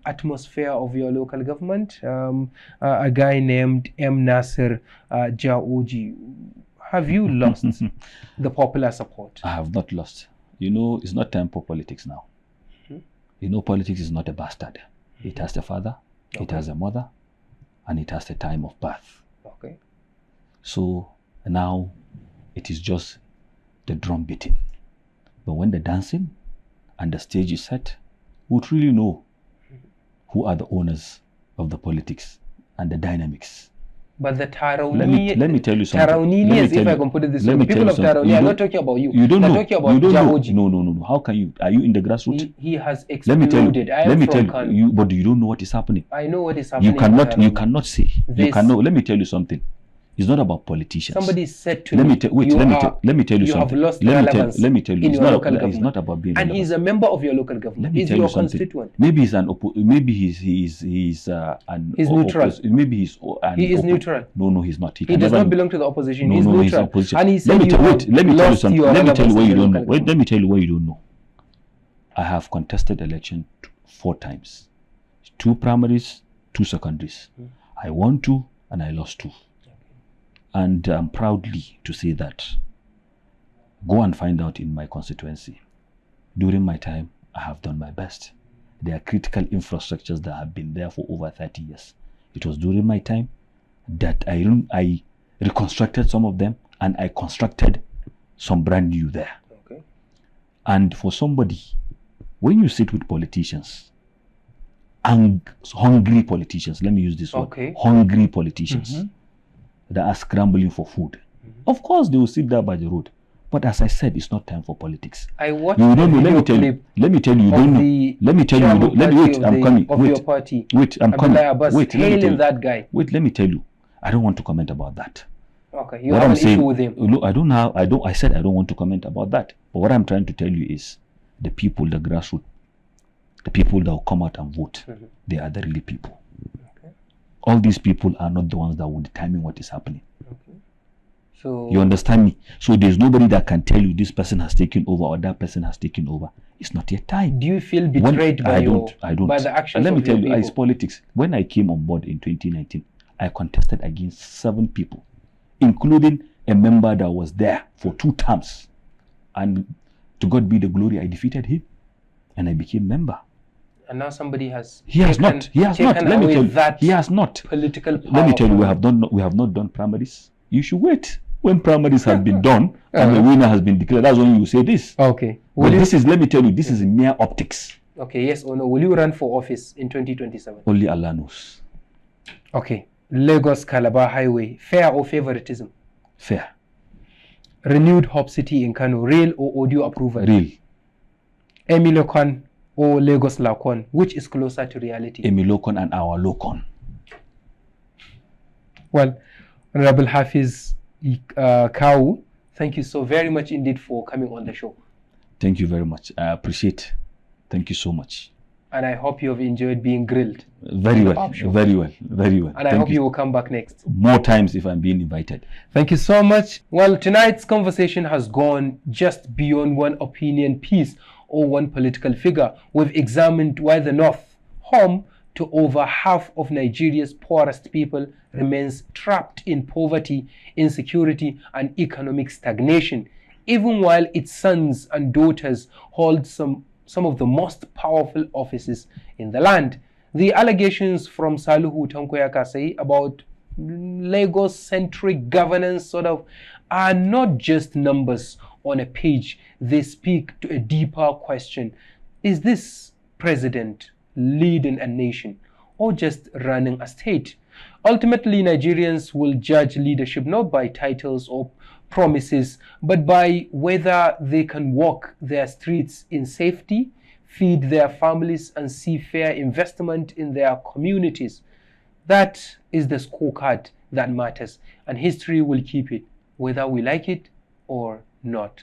atmosphere of your local government. A guy named M. Nasir Jaoji. Have you lost the popular support? I have not lost. You know, it's not time for politics now. You know, politics is not a bastard. It has a father, it has a mother, and it has a time of birth. So now it is just the drum beating. But when the dancing and the stage is set, we would really know who are the owners of the politics and the dynamics. But the Tarauni, let me tell you something. Tarauni, if I can put it this way, the people of Tarauni are not talking about you. You don't know. They're talking about Jaoji. No. How can you? Are you in the grassroots? He has exploded. Let me tell you, but you don't know what is happening. I know what is happening. You cannot say. You cannot. Let me tell you something. It's not about politicians. Somebody said to me, let me tell you you something. have lost relevance let me tell you. It's not about being and relevant. he's a member of your local government. He's your constituent. Maybe he's neutral. Maybe he is neutral. No, he's not. He does not belong to the opposition. No, he's neutral. He's opposition. And he said let me tell you something. Let me tell you what you don't know. Let me tell you what you don't know. I have contested election 4 times. 2 primaries, 2 secondaries. I won 2 and I lost 2. And I'm proudly to say that. Go and find out in my constituency. During my time, I have done my best. There are critical infrastructures that have been there for over 30 years. It was during my time that I reconstructed some of them and I constructed some brand new there. And for somebody, when you sit with politicians hungry politicians. Let me use this word. Okay. Hungry politicians that are scrambling for food. Of course, they will sit there by the road. But as I said, it's not time for politics. I watched you don't know. Let me tell you. Let me tell you. You don't know. Let me tell you. Let me wait. I'm coming. Of your party. Wait. I'm coming. Wait. Hailing that guy. Wait. Let me tell you. I don't want to comment about that. Okay. You have an issue with him. Look, I don't have. I said I don't want to comment about that. But what I'm trying to tell you is, the people, the grassroots, the people that will come out and vote, they are the real people. Okay. All these people are not the ones that will determine what is happening. Okay. So you understand me? So there's nobody that can tell you this person has taken over or that person has taken over. It's not yet time. Do you feel betrayed by the actions let me tell you, people? It's politics. When I came on board in 2019, I contested against 7 people, including a member that was there for 2 terms. And to God be the glory, I defeated him and I became member. And now somebody has He has not. Let me tell you. He has not. Political power. Let me tell you, we have not done primaries. You should wait. When primaries have been done and the winner has been declared, that's when you say this. Okay. But let me tell you, this is mere optics. Okay, yes or no. Will you run for office in 2027? Only Allah knows. Okay. Lagos Calabar Highway, fair or favoritism? Fair. Renewed Hub City in Kano, real or audio approval? Real. Emilokan or Lagos Lakon, which is closer to reality? Emilokon and our Lokon. Well, Honorable Hafiz Kawu, thank you so very much indeed for coming on the show. Thank you very much. I appreciate it. Thank you so much. And I hope you have enjoyed being grilled. Very well. Very well. Very well. And I hope you will come back next. More times if I'm being invited. Thank you so much. Well, tonight's conversation has gone just beyond one opinion piece or one political figure. We've examined why the North, home to over half of Nigeria's poorest people, remains trapped in poverty, insecurity, and economic stagnation, even while its sons and daughters hold some of the most powerful offices in the land. The allegations from Salihu Tankoya Kasai about Lagos-centric governance are not just numbers on a page. They speak to a deeper question. Is this president leading a nation or just running a state? Ultimately, Nigerians will judge leadership not by titles or promises, but by whether they can walk their streets in safety, feed their families, and see fair investment in their communities. That is the scorecard that matters, and history will keep it, whether we like it or not.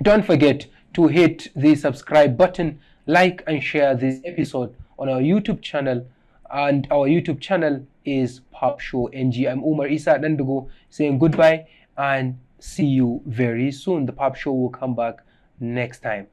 Don't forget to hit the subscribe button, like and share this episode on our YouTube channel, and our YouTube channel is PAPShow NG. I'm Umar Isa Dandago saying goodbye and see you very soon. The PAPShow will come back next time.